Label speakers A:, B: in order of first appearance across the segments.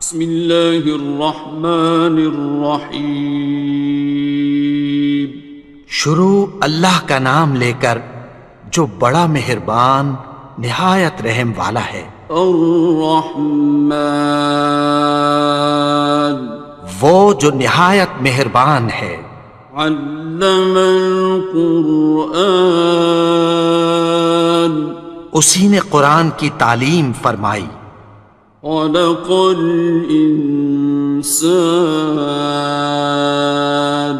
A: بسم اللہ الرحمن الرحیم۔
B: شروع اللہ کا نام لے کر جو بڑا مہربان نہایت رحم والا ہے۔
A: الرحمن،
B: وہ جو نہایت مہربان ہے۔
A: علم القرآن،
B: اسی نے قرآن کی تعلیم فرمائی۔
A: خلق الانسان،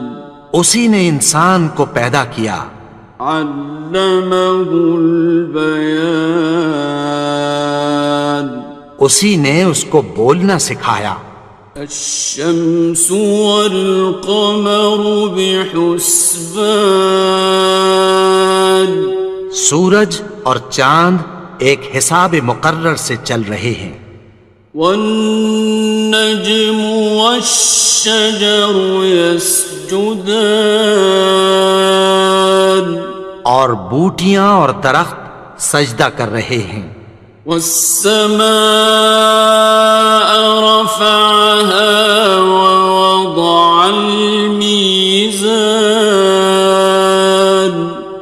B: اسی نے انسان کو پیدا کیا۔
A: علمہ البیان،
B: اسی نے اس کو بولنا سکھایا۔
A: الشمس والقمر بحسبان،
B: سورج اور چاند ایک حساب مقرر سے چل رہے ہیں۔
A: والنجم والشجر يسجدان،
B: اور بوٹیاں اور درخت سجدہ کر رہے ہیں۔
A: والسماء رفعها ووضع الميزان،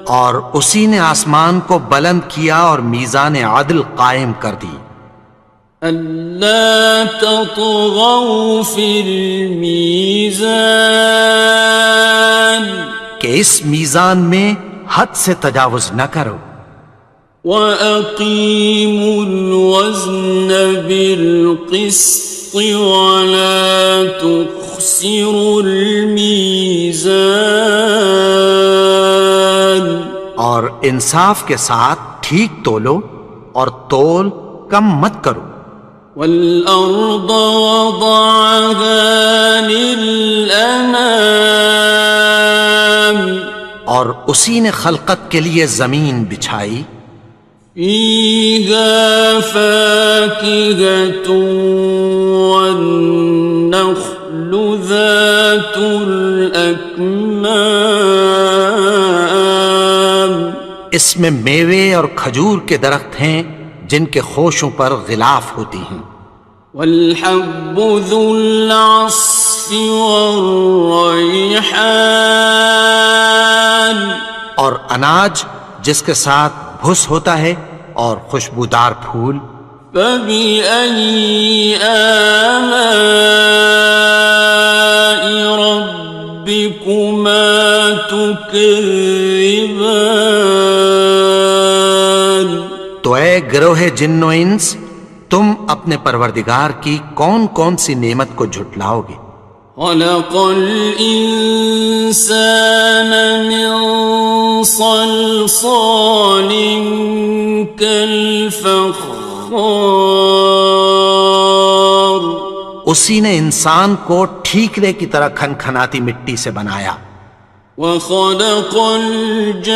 B: اور اسی نے آسمان کو بلند کیا اور میزان عدل قائم کر دی۔
A: ألا تطغوا في الميزان،
B: کہ اس میزان میں حد سے تجاوز نہ کرو۔
A: وَأَقِيمُوا الْوَزْنَ بِالْقِسْطِ وَلَا تُخْسِرُوا الْمِيزَانَ،
B: اور انصاف کے ساتھ ٹھیک تولو اور تول کم مت کرو۔
A: وَالْأَرْضَ وَضَعَهَا لِلْأَنَامِ،
B: اور اسی نے خلقت کے لیے زمین بچھائی۔
A: فِيهَا فَاكِهَةٌ وَالنَّخْلُ ذَاتُ الْأَكْمَامِ،
B: اس میں میوے اور کھجور کے درخت ہیں جن کے خوشوں پر غلاف ہوتی ہیں۔
A: وَالْحَبُّ ذُو الْعَصْفِ وَالرَّيْحَانِ،
B: اور اناج جس کے ساتھ بھس ہوتا ہے اور خوشبودار پھول۔
A: فَبِأَيِّ آلَاءِ رَبِّكُمَا تُكَذِّبَانِ،
B: تو اے گروہ جن و انس، تم اپنے پروردگار کی کون کون سی نعمت کو جھٹلاؤ گے؟
A: خَلَقَ الْإِنسَانَ مِنْ صَلْصَالٍ كَالْفَخَّارِ،
B: اسی نے انسان کو ٹھیکرے کی طرح کھنکھناتی مٹی سے بنایا۔
A: وَخَلَقَ الْجَانَّ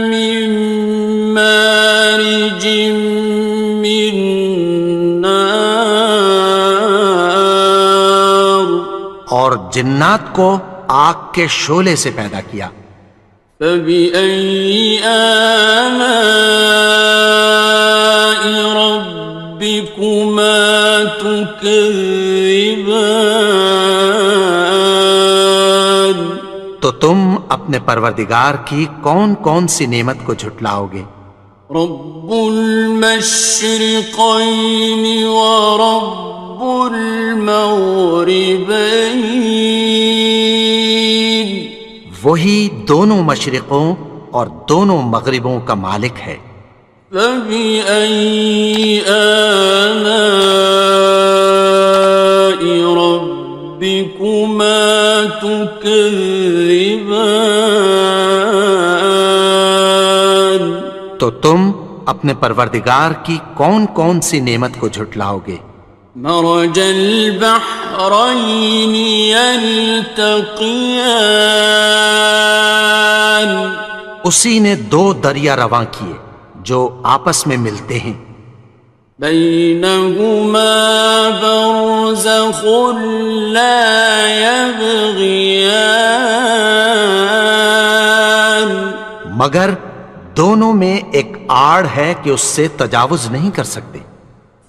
A: مِن مَّارِجٍ مِّن نَّارٍ،
B: اور جنات کو آگ کے شعلے سے پیدا کیا۔
A: فَبِأَيِّ آلَاءِ رَبِّكُمَا تُكَذِّبَانِ،
B: تو تم اپنے پروردگار کی کون کون سی نعمت کو جھٹلاؤ گے؟
A: رب المشرقین ورب المغربین،
B: وہی دونوں مشرقوں اور دونوں مغربوں کا مالک ہے۔
A: فَبِأَيِّ آلَاءِ رَبِّكُمَا تُكَذِّبَانِ،
B: تو تم اپنے پروردگار کی کون کون سی نعمت کو جھٹلاؤ گے؟
A: مرج البحرین یلتقیان،
B: اسی نے دو دریا رواں کیے جو آپس میں ملتے ہیں۔
A: بینہما برزخ لا یبغیان،
B: مگر دونوں میں ایک آڑ ہے کہ اس سے تجاوز نہیں کر سکتے۔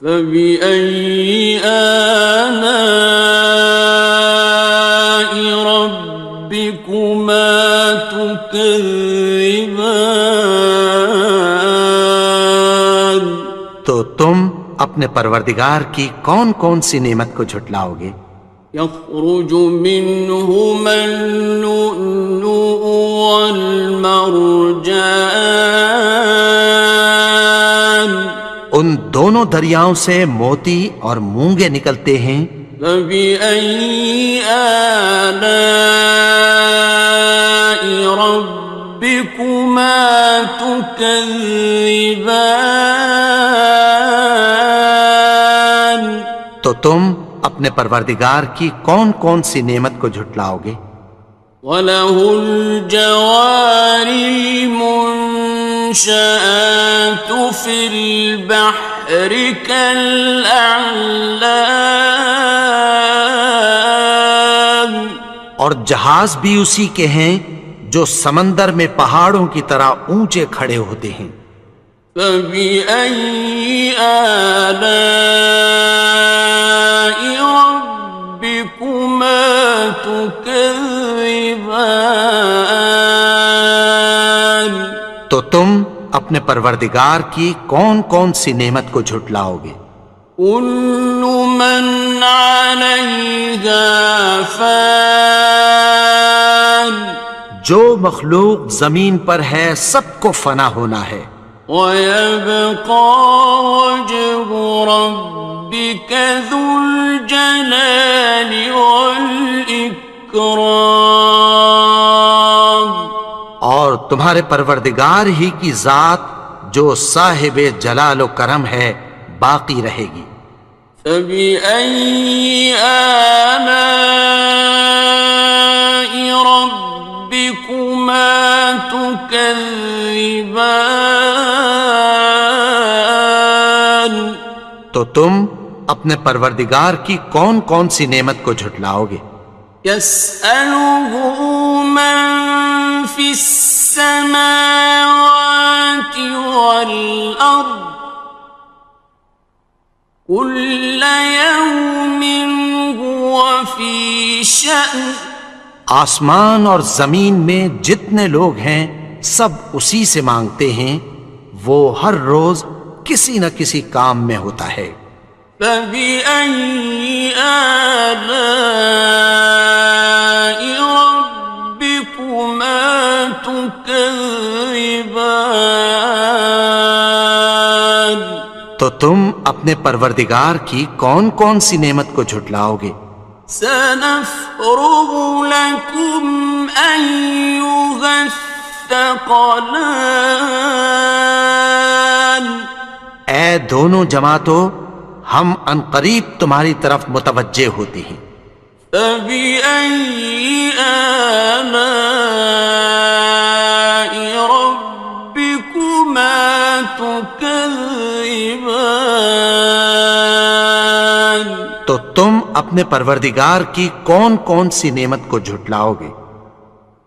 A: فبأي آلاء ربكما تكذبان؟
B: تو تم اپنے پروردگار کی کون کون سی نعمت کو جھٹلاؤ گے؟
A: يخرج منهما اللؤلؤ والمرجان
B: ان دونوں دریاؤں سے موتی اور مونگے نکلتے ہیں۔
A: فبأي آلاء ربكما تكذبان؟
B: تو تم اپنے پروردگار کی کون کون سی نعمت کو جھٹلاؤ گے؟
A: وَلَهُ الْجَوَارِ الْمُنشَآتُ فِي الْبَحْرِ كَالْأَعْلَامِ،
B: اور جہاز بھی اسی کے ہیں جو سمندر میں پہاڑوں کی طرح اونچے کھڑے ہوتے ہیں۔
A: فَبِأَيِّ آلَاءِ رَبِّكُمَا تُكَذِّبَانِ؟
B: تو تم اپنے پروردگار کی کون کون سی نعمت کو جھٹلاؤ گے؟
A: كُلُّ مَنْ عَلَيْهَا فَانٍ،
B: جو مخلوق زمین پر ہے سب کو فنا ہونا ہے۔
A: وَيَبْقَى وَجْهُ رَبِّكَ ذُو الْجَلَالِ وَالْإِكْرَامِ،
B: اور تمہارے پروردگار ہی کی ذات جو صاحب جلال و کرم ہے باقی رہے گی۔
A: فَبِأَيِّ آلَاءِ رَبِّكُمَا تُكَذِّبَانِ؟
B: تو تم اپنے پروردگار کی کون کون سی نعمت کو جھٹلاؤ گے؟
A: يَسْأَلُهُ مَن فِي السَّمَاوَاتِ وَالْأَرْضِ كُلَّ يَوْمٍ هُوَ فِي شَأْنٍ،
B: آسمان اور زمین میں جتنے لوگ ہیں سب اسی سے مانگتے ہیں، وہ ہر روز کسی نہ کسی کام میں ہوتا ہے۔
A: فَبِأَيِّ آلَاءِ رَبِّكُمَا تُكَذِّبَانِ؟
B: تو تم اپنے پروردگار کی کون کون سی نعمت کو جھٹلاؤ گے؟
A: سَنَفْرُغُ لَكُمْ أَيُّهَ الثَّقَلَانِ؟
B: اے دونوں جماعتوں، ہم عنقریب تمہاری طرف متوجہ ہوتے ہیں۔
A: فَبِأَيِّ آلَاءِ رَبِّكُمَا تُكَذِّبَانِ؟
B: تو تم اپنے پروردگار کی کون کون سی نعمت کو جھٹلاؤ گے؟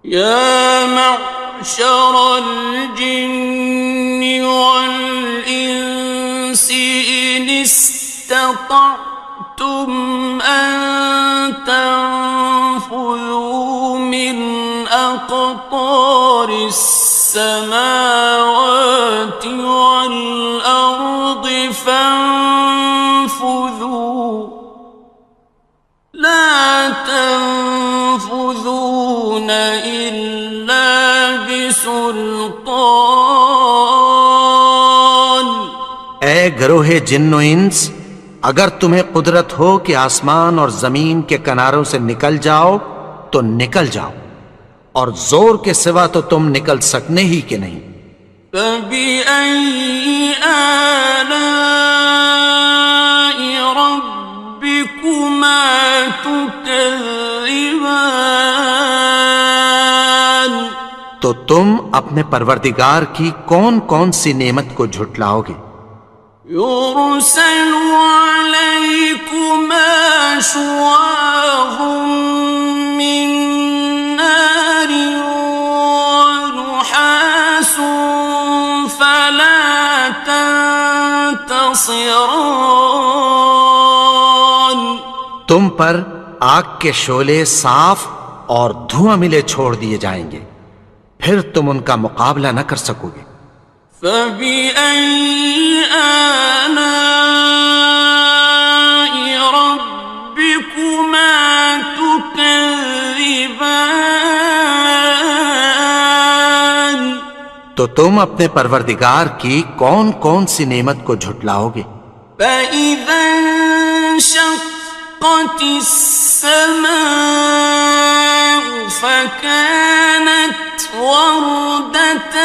A: يَا مَعْشَرَ الْجِنِّ وَالْإِنسِ إِنِ اسْتَطَعْتُمْ أَن تَنفُذُوا مِنْ أَقْطَارِ السَّمَاوَاتِ وَالْأَرْضِ فَانفُذُوا لَا تَنفُذُونَ إِلَّا بِسُلْطَانٍ۔
B: اے گروہ جن و انس، اگر تمہیں قدرت ہو کہ آسمان اور زمین کے کناروں سے نکل جاؤ تو نکل جاؤ، اور زور کے سوا تو تم نکل سکنے ہی کہ نہیں۔
A: فَبِأَيِّ آلَاءِ رَبِّكُمَا تُكَذِّبَانِ؟
B: تو تم اپنے پروردگار کی کون کون سی نعمت کو جھٹلاؤ گے؟
A: يُرْسَلُ عَلَيْكُمَا شُوَاظٌ مِّن نَّارٍ وَنُحَاسٌ خصران.
B: تم پر آگ کے شعلے صاف اور دھواں ملے چھوڑ دیے جائیں گے، پھر تم ان کا مقابلہ نہ کر سکو گے۔
A: فبأي آلاء ربكما تكذبان.
B: تو تم اپنے پروردگار کی کون کون سی نعمت کو جھٹلاؤ گے؟
A: فإذا انشقت السماء فكانت وردة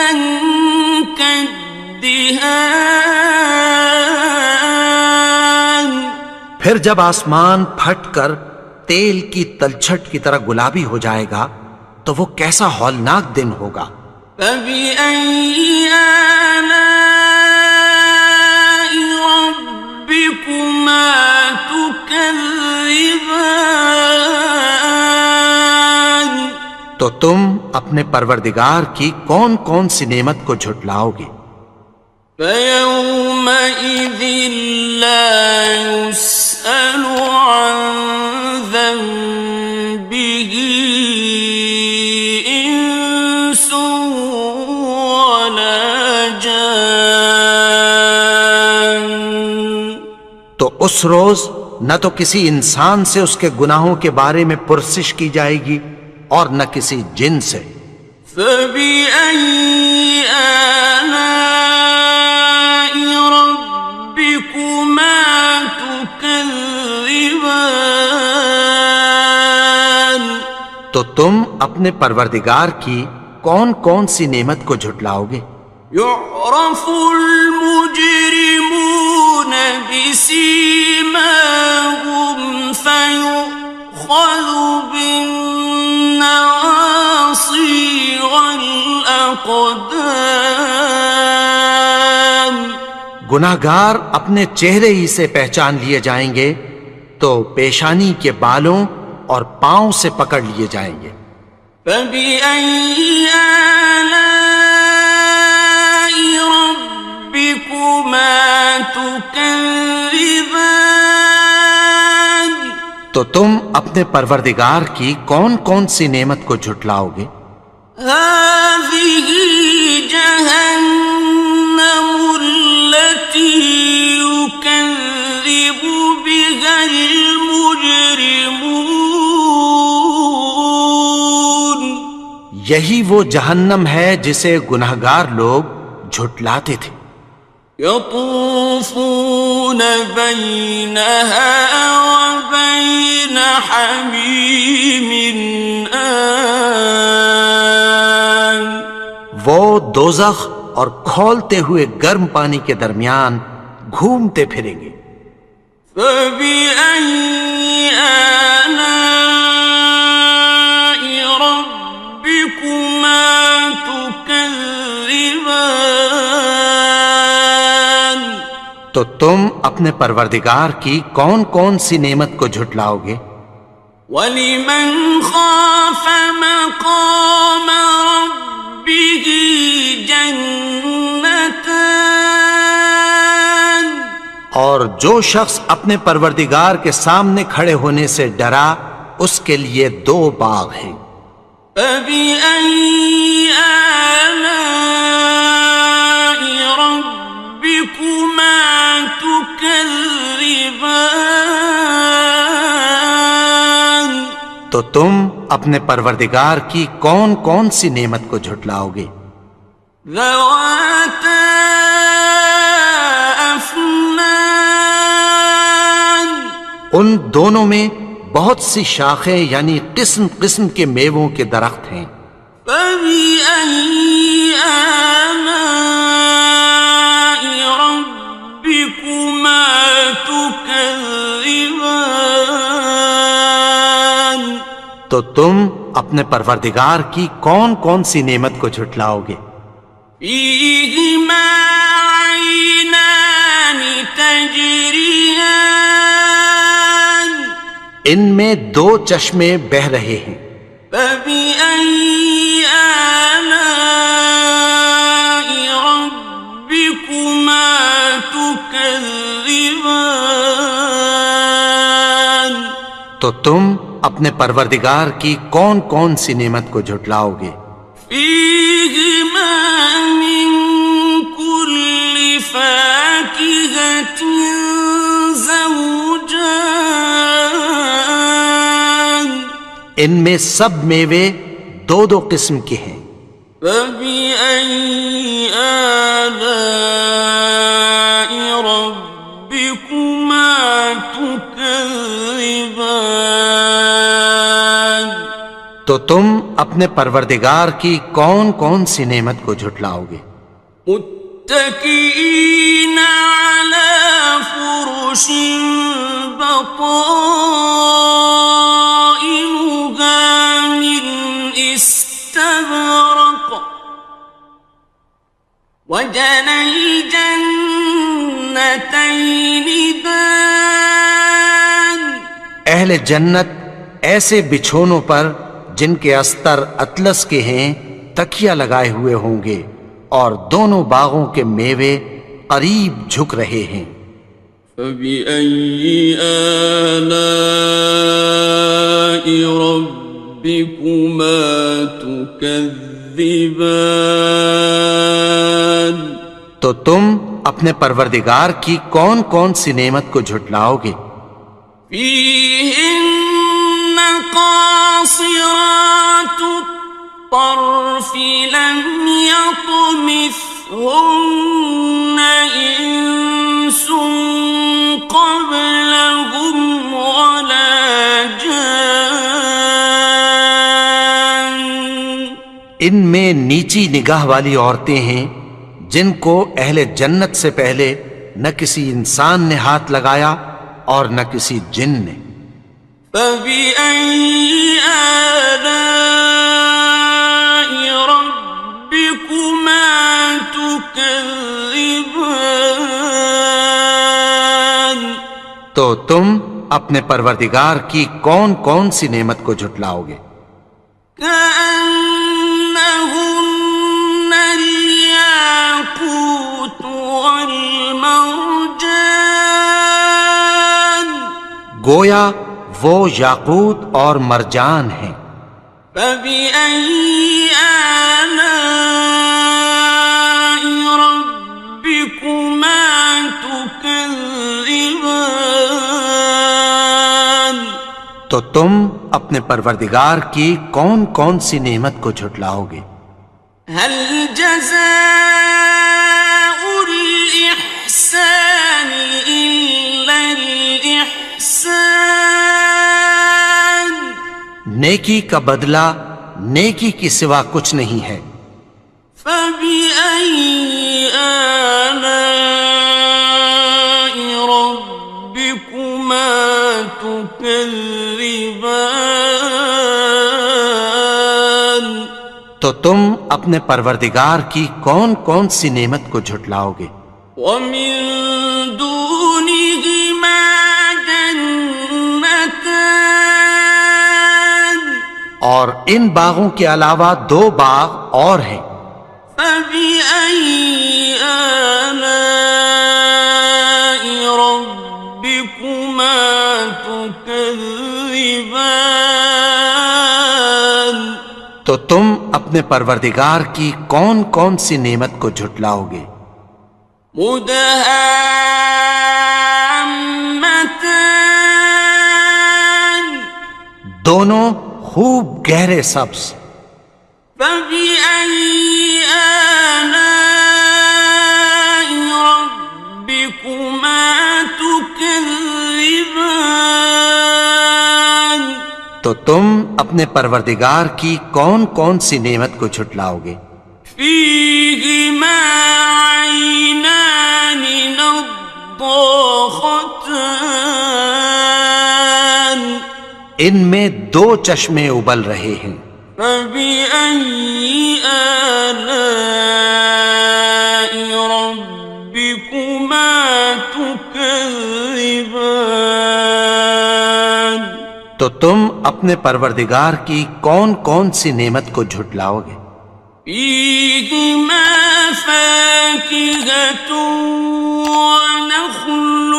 A: كالدهان.
B: پھر جب آسمان پھٹ کر تیل کی تلچھٹ کی طرح گلابی ہو جائے گا تو وہ کیسا ہولناک دن ہوگا۔
A: فبأي آلاء ربكما تكذبان.
B: تو تم اپنے پروردگار کی کون کون سی نعمت کو جھٹلاؤ گے؟
A: فيومئذ لا يسأل عن ذنبه إنس ولا جان.
B: تو اس روز نہ تو کسی انسان سے اس کے گناہوں کے بارے میں پرسش کی جائے گی اور نہ کسی جن سے۔
A: فبأي آلاء ربكما تكذبان.
B: تو تم اپنے پروردگار کی کون کون سی نعمت کو جھٹلاؤ گے؟
A: يعرف المجرمون بسيماهم فيؤخذ بالنواصي والأقدام.
B: گناہگار اپنے چہرے ہی سے پہچان لیے جائیں گے تو پیشانی کے بالوں اور پاؤں سے پکڑ لیے جائیں گے۔
A: فبأي آلاء ربكما تكذبان.
B: تو تم اپنے پروردگار کی کون کون سی نعمت کو جھٹلاؤ گے؟
A: هذه جهنم التي يكذب بها المجرمون.
B: یہی وہ جہنم ہے جسے گناہگار لوگ جھٹلاتے تھے۔
A: يطوفون بينها وبين حميم آن.
B: وہ دوزخ اور کھولتے ہوئے گرم پانی کے درمیان گھومتے پھریں گے۔
A: فبأي آلاء ربكما تكذبان.
B: تو تم اپنے پروردگار کی کون کون سی نعمت کو جھٹلاؤ گے؟
A: وَلِمَنْ خَافَ مَقَامَ رَبِّهِ جَنَّتَانِ.
B: اور جو شخص اپنے پروردگار کے سامنے کھڑے ہونے سے ڈرا اس کے لیے دو باغ ہیں۔
A: فَبِأَيِّ آلَاءِ رَبِّكُمَا تُكَذِّبَانِ.
B: تو تم اپنے پروردگار کی کون کون سی نعمت کو جھٹلاؤ گے؟
A: ذَوَاتَا أَفْنَانٍ.
B: ان دونوں میں بہت سی شاخیں یعنی قسم قسم کے میووں کے درخت ہیں۔
A: فَبِأَيِّ آلَاءِ رَبِّكُمَا تُكَذِّبَانِ.
B: تو تم اپنے پروردگار کی کون کون سی نعمت کو جھٹلاؤ گے؟
A: فِيهِمَا عَيْنَانِ تَجْرِيَانِ.
B: ان میں دو چشمے بہہ رہے ہیں۔
A: فَبِأَيِّ آلَاءِ رَبِّكُمَا تُكَذِّبَانِ. تكذبان
B: تو تم اپنے پروردگار کی کون کون سی نعمت کو جھٹلاؤ گے؟
A: فيهما من كل فاكهة زوجان
B: ان میں سب میوے دو دو قسم کے ہیں۔
A: فبأي آلاء ربكما تكذبان
B: تو تم اپنے پروردگار کی کون کون سی نعمت کو جھٹلاؤ گے؟
A: متكئين على فرش بطائنها من استبرق وجنى الجنتين دان
B: اہل جنت ایسے بچھونوں پر جن کے استر اطلس کے ہیں تکیہ لگائے ہوئے ہوں گے، اور دونوں باغوں کے میوے قریب جھک رہے ہیں۔
A: فبأي آلاء ربكما تكذبان
B: تو تم اپنے پروردگار کی کون کون سی نعمت کو جھٹلاؤ گے؟
A: فيهن قاصرات الطرف لم يطمثهن إنس قبلهم ولا جان
B: ان میں نیچی نگاہ والی عورتیں ہیں جن کو اہل جنت سے پہلے نہ کسی انسان نے ہاتھ لگایا اور نہ کسی جن نے۔
A: فبأي آلاء ربكما تكذبان
B: تو تم اپنے پروردگار کی کون کون سی نعمت کو جھٹلاؤ گے؟
A: كأنهن الياقوت والمرجان
B: گویا وہ یاقوت اور مرجان ہیں۔
A: فبأي آلاء ربكما تكذبان
B: تو تم اپنے پروردگار کی کون کون سی نعمت کو جھٹلاؤ گے؟
A: هل جزاء الإحسان إلا الإحسان
B: نیکی کا بدلہ نیکی کی سوا کچھ نہیں ہے۔
A: فبأي آلاء ربكما تكذبان
B: تو تم اپنے پروردگار کی کون کون سی نعمت کو جھٹلاؤ گے؟
A: ومن دونهما جنتان
B: اور ان باغوں کے علاوہ دو باغ اور ہیں۔
A: فبأي آلاء ربكما تكذبان
B: تو تم اپنے پروردگار کی کون کون سی نعمت کو جھٹلاؤ گے؟
A: مدهامتان
B: دونوں خوب گہرے سبز۔
A: فبأي آلاء ربكما تكذبان
B: تو تم اپنے پروردگار کی کون کون سی نعمت کو جھٹلاؤ گے؟
A: فيهما عينان نضاختان
B: ان میں دو چشمے ابل رہے ہیں۔
A: فبأي آلاء ربكما تكذبان
B: تو تم اپنے پروردگار کی کون کون سی نعمت کو جھٹلاؤ گے؟
A: فيهما فاكهة ونخل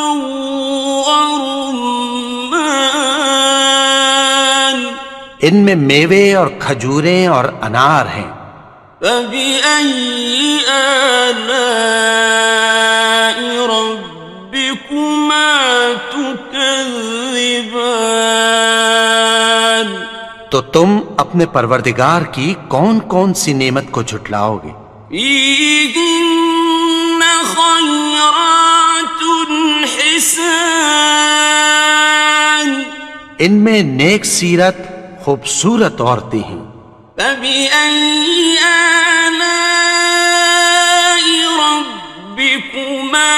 A: ورمان
B: ان میں میوے اور کھجوریں اور انار ہیں.
A: فبأي آلاء ربكما تكذبان
B: تو تم اپنے پروردگار کی کون کون سی نعمت کو جھٹلاؤ گے؟
A: فيهن خيرات حسان
B: ان میں نیک سیرت خوبصورت عورتیں ہیں.
A: فبأي آلاء ربكما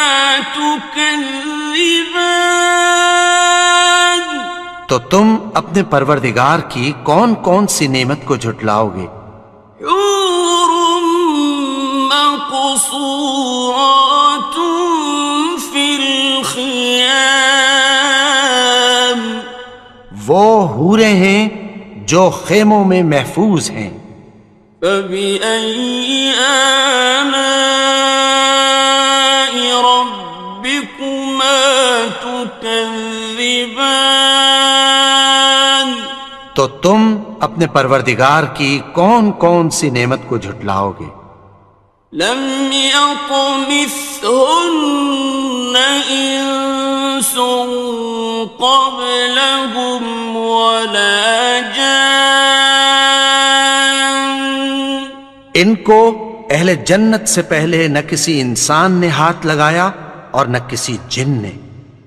A: تكذبان
B: تو تم اپنے پروردگار کی کون کون سی نعمت کو جھٹلاؤ گے؟
A: حور مقصورات في الخيام
B: وہ حوریں ہیں جو خیموں میں محفوظ ہیں.
A: فبأي آلاء ربكما تكذبان
B: تو تم اپنے پروردگار کی کون کون سی نعمت کو جھٹلاؤ گے؟
A: لم يطمثهن إنس قبلهم ولا جان
B: ان کو اہل جنت سے پہلے نہ کسی انسان نے ہاتھ لگایا اور نہ کسی جن نے.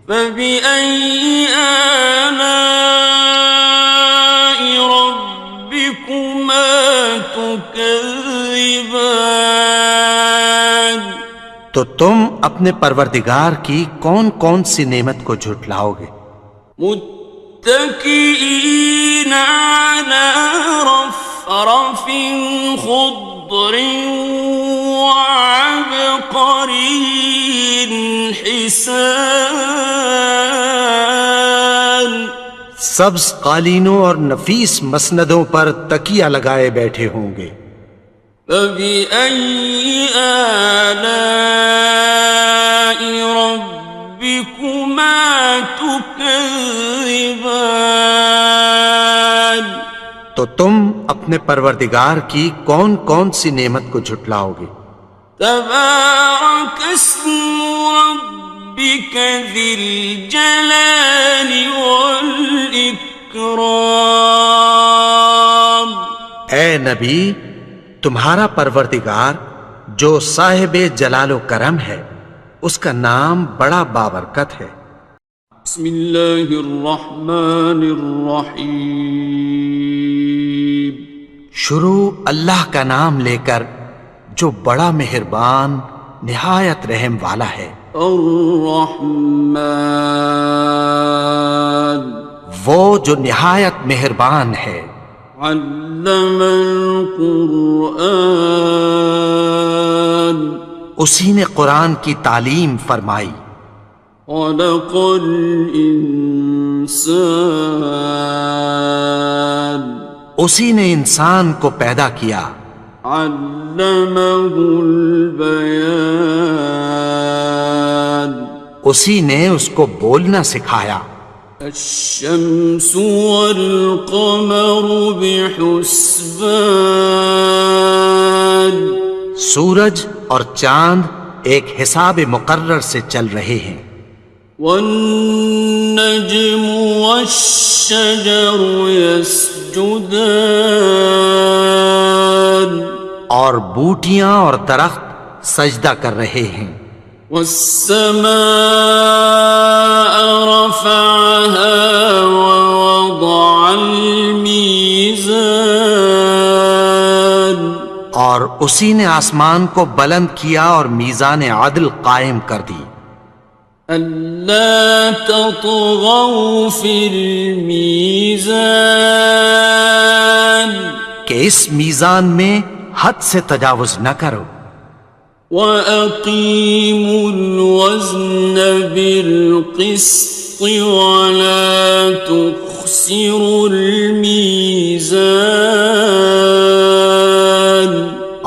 A: فبأي آلاء ربكما تكذبان
B: تو تم اپنے پروردگار کی کون کون سی نعمت کو جھٹلاؤ گے؟
A: متكئين على رفرف خضر وعبقري حسان
B: سبز قالینوں اور نفیس مسندوں پر تکیہ لگائے بیٹھے ہوں گے.
A: فبأي آلاء ربكما تكذبان
B: تو تم اپنے پروردگار کی کون کون سی نعمت کو جھٹلاؤ گے؟
A: تبارك اسم ربك ذي الجلال والإكرام
B: اے نبی، تمہارا پروردگار جو صاحب جلال و کرم ہے، اس کا نام بڑا بابرکت ہے.
A: بسم اللہ الرحمن الرحیم
B: شروع اللہ کا نام لے کر جو بڑا مہربان نہایت رحم والا ہے.
A: الرحمن
B: وہ جو نہایت مہربان ہے.
A: علم القرآن
B: اسی نے قرآن کی تعلیم فرمائی.
A: خلق الانسان
B: اسی نے انسان کو پیدا کیا.
A: علمہ البیان
B: اسی نے اس کو بولنا سکھایا.
A: الشمس والقمر بحسبان
B: سورج اور چاند ایک حساب مقرر سے چل رہے ہیں.
A: والنجم والشجر يسجدان
B: اور بوٹیاں اور درخت سجدہ کر رہے ہیں.
A: والسماء رفعها ووضع الميزان
B: اور اسی نے آسمان کو بلند کیا اور میزان عدل قائم کر دی.
A: ألا تطغوا في الميزان
B: کہ اس میزان میں حد سے تجاوز نہ کرو.
A: وَأَقِيمُوا الْوَزْنَ بِالْقِسْطِ وَلَا تُخْسِرُوا الْمِيزَانَ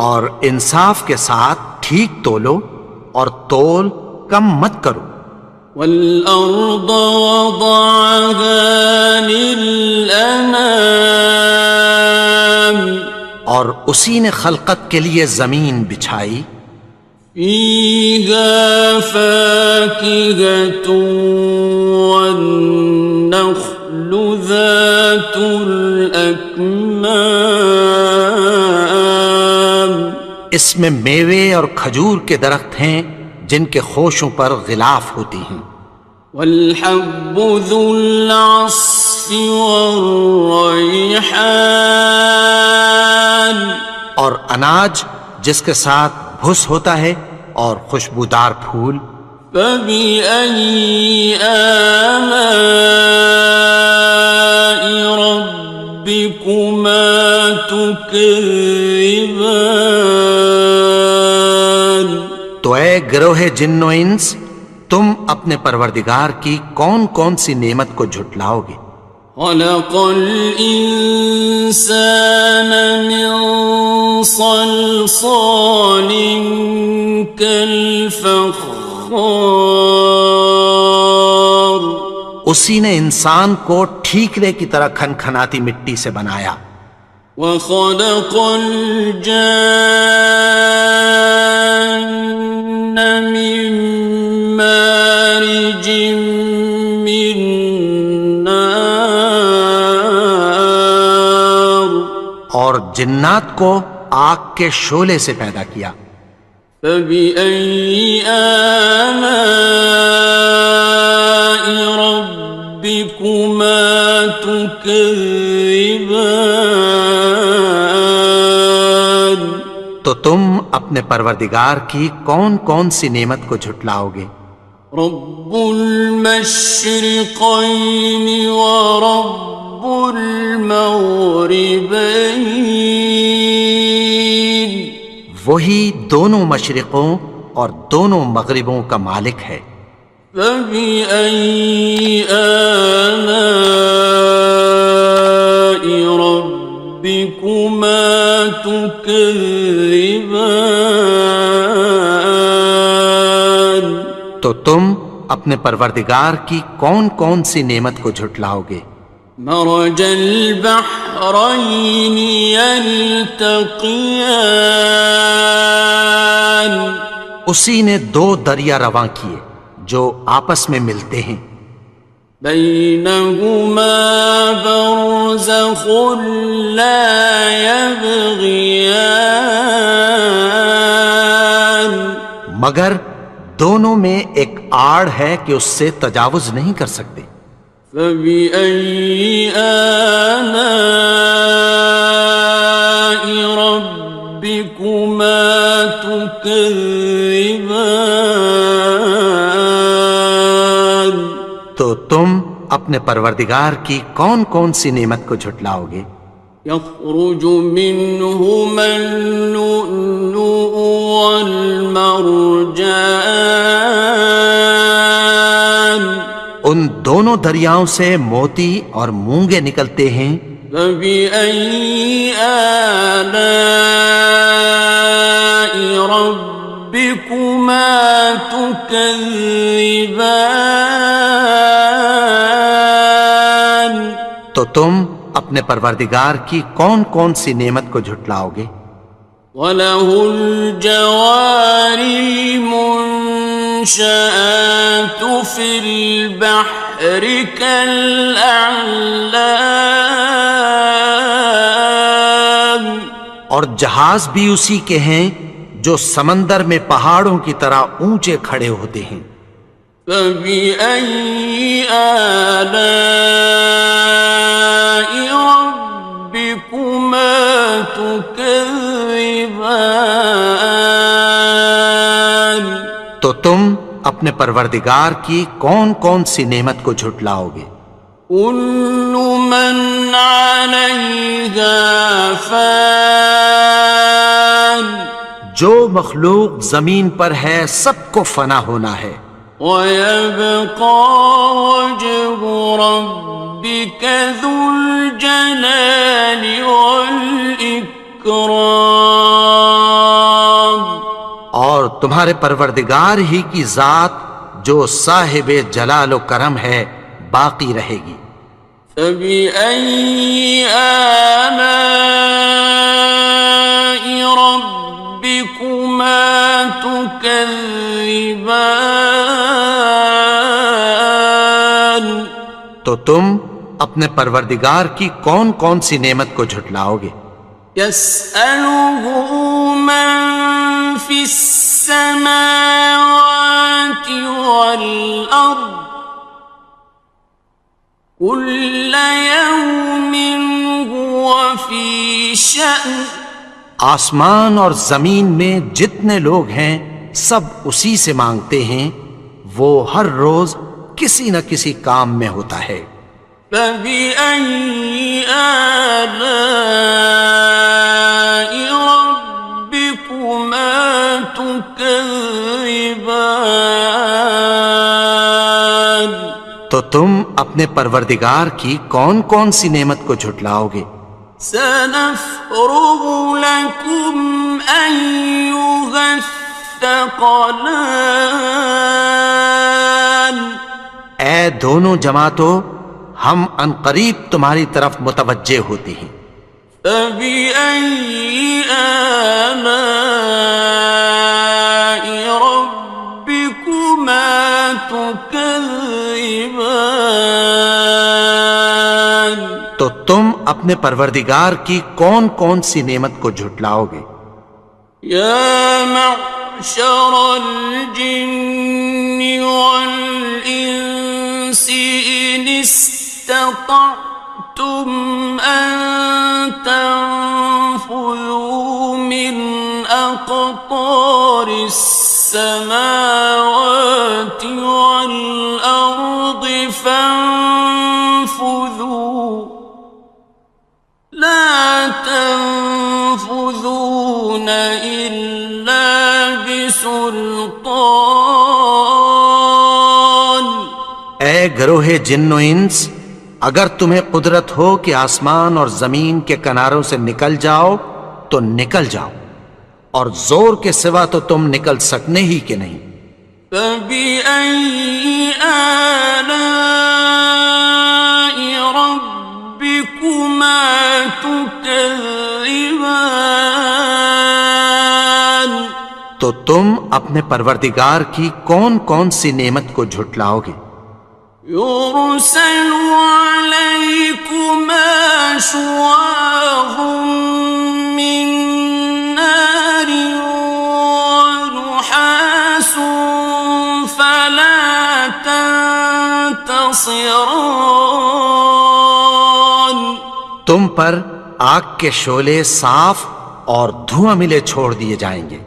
B: اور انصاف کے ساتھ ٹھیک تولو اور تول کم مت کرو.
A: والأرض وضعها للأنام
B: اور اسی نے خلقت کے لیے زمین بچھائی.
A: فيها فاكهة والنخل ذات الأكمام
B: اس میں میوے اور کھجور کے درخت ہیں جن کے خوشوں پر غلاف ہوتی ہیں.
A: والحب ذو العصف والریحان
B: اور اناج جس کے ساتھ بھس ہوتا ہے اور خوشبودار پھول.
A: فبأي آلاء ربكما تكذبان
B: تو اے گروہ جن و انس، تم اپنے پروردگار کی کون کون سی نعمت کو جھٹلاؤ گے؟
A: خلق الإنسان من صلصال كالفخار
B: اسی نے انسان کو ٹھیکرے کی طرح کھنکھناتی مٹی سے بنایا.
A: وخلق الجان من مارج من نار
B: اور جنات کو آگ کے شعلے سے پیدا کیا.
A: فبأي آلاء ربكما تكذبان
B: تو تم اپنے پروردگار کی کون کون سی نعمت کو جھٹلاؤ گے؟
A: رب المشرقين ورب المغربين
B: وہی دونوں مشرقوں اور دونوں مغربوں کا مالک ہے.
A: فبأي آلاء ربكما تكذبان
B: تو تم اپنے پروردگار کی کون کون سی نعمت کو جھٹلاؤ گے؟
A: مرج البحرين يلتقيان
B: اسی نے دو دریا رواں کیے جو آپس میں ملتے ہیں.
A: بينهما برزخ لا يبغيان
B: مگر دونوں میں ایک آڑ ہے کہ اس سے تجاوز نہیں کر سکتے.
A: فبأي آلاء ربكما تكذبان
B: تو تم اپنے پروردگار کی کون کون سی نعمت کو جھٹلاؤ گے؟
A: يخرج منهما اللؤلؤ والمرجان
B: ان دونوں دریاؤں سے موتی اور مونگے نکلتے ہیں.
A: فبأي آلاء ربكما تكذبان
B: تو تم اپنے پروردگار کی کون کون سی نعمت کو جھٹلاؤ گے؟
A: وَلَهُ الْجَوَارِ الْمُنشَآتُ فِي الْبَحْرِ كَالْأَعْلَامِ
B: اور جہاز بھی اسی کے ہیں جو سمندر میں پہاڑوں کی طرح اونچے کھڑے ہوتے ہیں.
A: فَبِأَيِّ آلَاءِ رَبِّكُمَا تُكَذِّبَانِ
B: تو تم اپنے پروردگار کی کون کون سی نعمت کو جھٹلاؤ گے؟
A: كُلُّ مَنْ عَلَيْهَا فَانٍ
B: جو مخلوق زمین پر ہے سب کو فنا ہونا ہے.
A: وَيَبْقَى وَجْهُ رَبِّكَ ذُو الْجَلَالِ وَالْإِكْرَامِ
B: اور تمہارے پروردگار ہی کی ذات جو صاحب جلال و کرم ہے باقی رہے گی۔
A: فَبِأَيِّ آلَاءِ رَبِّكُمَا تُكَذِّبَانِ؟
B: تو تم اپنے پروردگار کی کون کون سی نعمت کو جھٹلاؤ گے؟
A: يَسْأَلُهُ مَن فِي السَّمَاوَاتِ وَالْأَرْضِ كُلَّ يَوْمٍ هُوَ فِي شَأْنٍ۔
B: آسمان اور زمین میں جتنے لوگ ہیں سب اسی سے مانگتے ہیں، وہ ہر روز کسی نہ کسی کام میں ہوتا ہے۔
A: فَبِأَيِّ آلَاءِ رَبِّكُمَا تُكَذِّبَانِ؟
B: تو تم اپنے پروردگار کی کون کون سی نعمت کو جھٹلاؤ گے؟
A: سَنَفْرُغُ لَكُمْ أَيُّهَ الثَّقَلَانِ۔
B: اے دونوں جماعتوں، ہم عنقریب تمہاری طرف متوجہ ہوتے ہیں۔
A: فَبِأَيِّ آلَاءِ رَبِّكُمَا تُكَذِّبَانِ؟
B: تو تم اپنے پروردگار کی کون کون سی نعمت کو جھٹلاؤ گے؟
A: يَا مَعْشَرَ الْجِنِّ وَالْإِنسِ إِنِ اسْتَطَعْتُمْ أَن تَنفُذُوا مِنْ أَقْطَارِ السَّمَاوَاتِ وَالْأَرْضِ فَانفُذُوا لَا تَنفُذُونَ إِلَّا بِسُلْطَانٍ۔
B: اے گروہ جن و انس، اگر تمہیں قدرت ہو کہ آسمان اور زمین کے کناروں سے نکل جاؤ تو نکل جاؤ، اور زور کے سوا تو تم نکل سکنے ہی کہ نہیں۔
A: فَبِأَيِّ آلَاءِ رَبِّكُمَا تُكَذِّبَانِ؟
B: تو تم اپنے پروردگار کی کون کون سی نعمت کو جھٹلاؤ گے؟
A: يُرْسَلُ عَلَيْكُمَا شُوَاظٌ مِّن نَّارٍ وَنُحَاسٌ فَلَا تَنتَصِرَانِ۔
B: تم پر آگ کے شعلے صاف اور دھواں ملے چھوڑ دیے جائیں گے،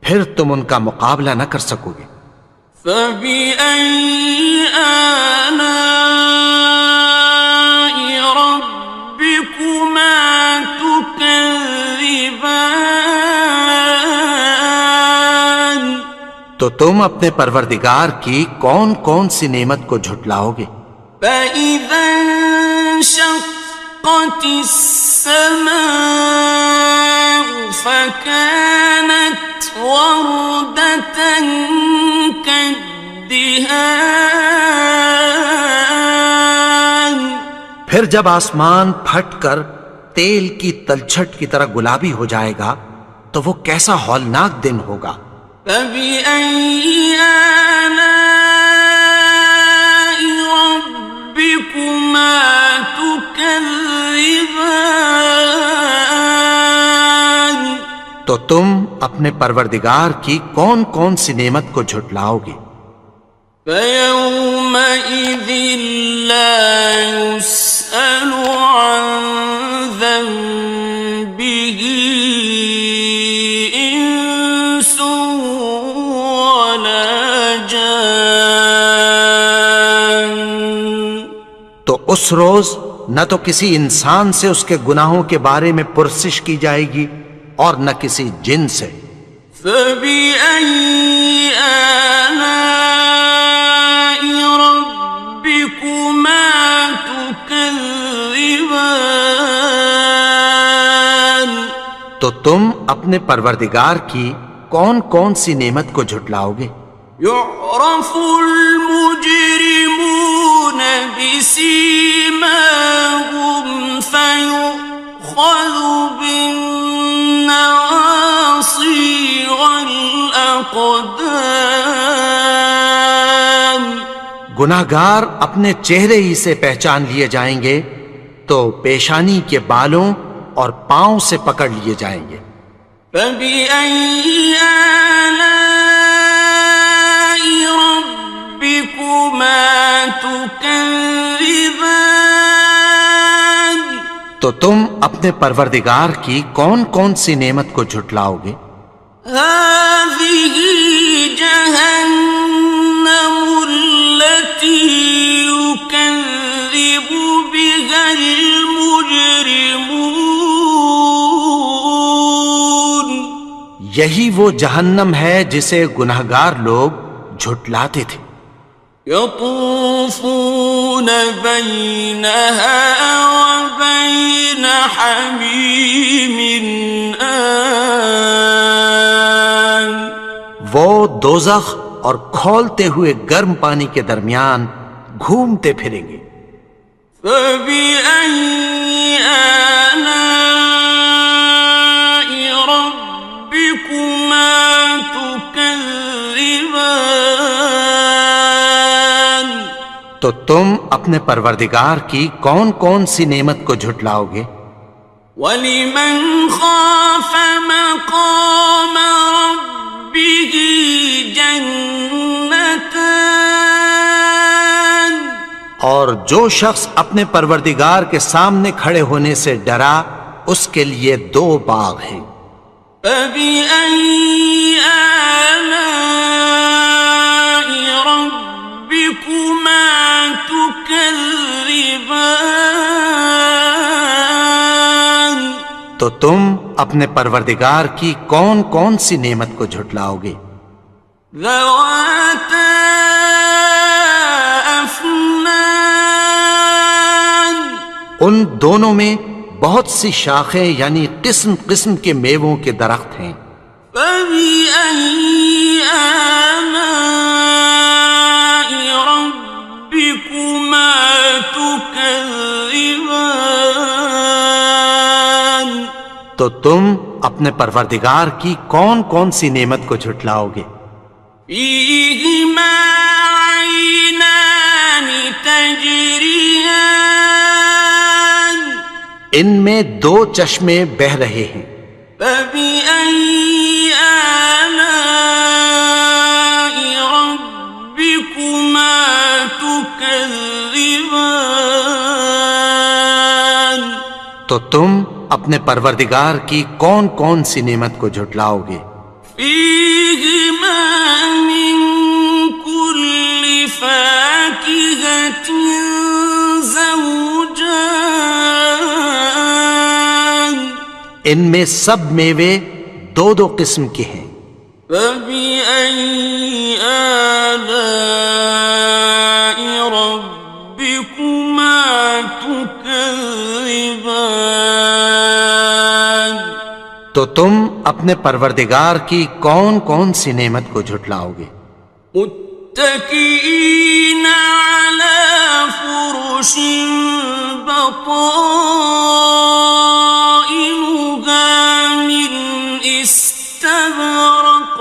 B: پھر تم ان کا مقابلہ نہ کر سکو گے۔
A: فَبِأَيِّ آلَاءِ رَبِّكُمَا تُكَذِّبَانِ؟
B: تو تم اپنے پروردگار کی کون کون سی نعمت کو جھٹلاؤ گے؟
A: فَإِذَا انشَقَّتِ السَّمَاءُ فَكَانَتْ وَرْدَةً كَالدِّهَانِ۔
B: پھر جب آسمان پھٹ کر تیل کی تلچھٹ کی طرح گلابی ہو جائے گا تو وہ کیسا ہولناک دن ہوگا۔
A: فَبِأَيِّ آلَاءِ رَبِّكُمَا تُكَذِّبَانِ؟
B: تو تم اپنے پروردگار کی کون کون سی نعمت کو جھٹلاؤ گے؟
A: فَيَوْمَئِذٍ لَا يُسْأَلُ عَن ذَنبِهِ إِنسٌ وَلَا جَانٌ۔
B: تو اس روز نہ تو کسی انسان سے اس کے گناہوں کے بارے میں پرسش کی جائے گی اور نہ کسی جن سے۔
A: فَبِأَيِّ آلَاءِ رَبِّكُمَا تُكَذِّبَانِ؟
B: تو تم اپنے پروردگار کی کون کون سی نعمت کو جھٹلاؤ گے؟
A: يعرف المجرمون بسيماهم فيؤخذ بالنواصي والأقدام
B: گناہگار اپنے چہرے ہی سے پہچان لیے جائیں گے تو پیشانی کے بالوں اور پاؤں سے پکڑ لیے جائیں گے۔
A: فبأي آلاء ربكما تكذبان
B: تو تم اپنے پروردگار کی کون کون سی نعمت کو جھٹلاؤ گے؟
A: هذه جهنم التي يكذب بها المجرمون
B: یہی وہ جہنم ہے جسے گناہگار لوگ جھٹلاتے تھے۔
A: يطوفون بينها وبين حميم آن
B: وہ دوزخ اور کھولتے ہوئے گرم پانی کے درمیان گھومتے پھریں گے۔
A: فبأي آلاء ربكما تكذبان
B: تو تم اپنے پروردگار کی کون کون سی نعمت کو جھٹلاؤ گے؟
A: وَلِمَنْ خَافَ مَقَامَ رَبِّهِ جَنَّتَانِ
B: اور جو شخص اپنے پروردگار کے سامنے کھڑے ہونے سے ڈرا اس کے لیے دو باغ ہیں۔
A: فَبِأَيِّ آلَاءِ رَبِّكُمَا تُكَذِّبَانِ
B: تو تم اپنے پروردگار کی کون کون سی نعمت کو جھٹلاؤ گے؟
A: ذَوَاتَا أَفْنَانٍ
B: ان دونوں میں بہت سی شاخیں یعنی قسم قسم کے میووں کے درخت ہیں۔
A: فَبِأَيِّ آلَاءِ رَبِّكُمَا تُكَذِّبَانِ
B: تو تم اپنے پروردگار کی کون کون سی نعمت کو جھٹلاؤ گے؟
A: فِيهِمَا عَيْنَانِ تَجْرِيَانِ
B: ان میں دو چشمے بہہ رہے ہیں۔
A: فَبِأَيِّ آلَاءِ رَبِّكُمَا تُكَذِّبَانِ
B: تو تم اپنے پروردگار کی کون کون سی نعمت کو جھٹلاؤ گے؟
A: فِيهِمَا مِن كُلِّ فَاكِهَةٍ زَوْجَانِ
B: ان میں سب میوے دو دو قسم کے ہیں۔
A: فَبِأَيِّ آلَاءِ رَبِّكُمَا تُكَذِّبَانِ
B: تو تم اپنے پروردگار کی کون کون سی نعمت کو جھٹلاؤ گے؟
A: متكئين على فرش بطائنها من استبرق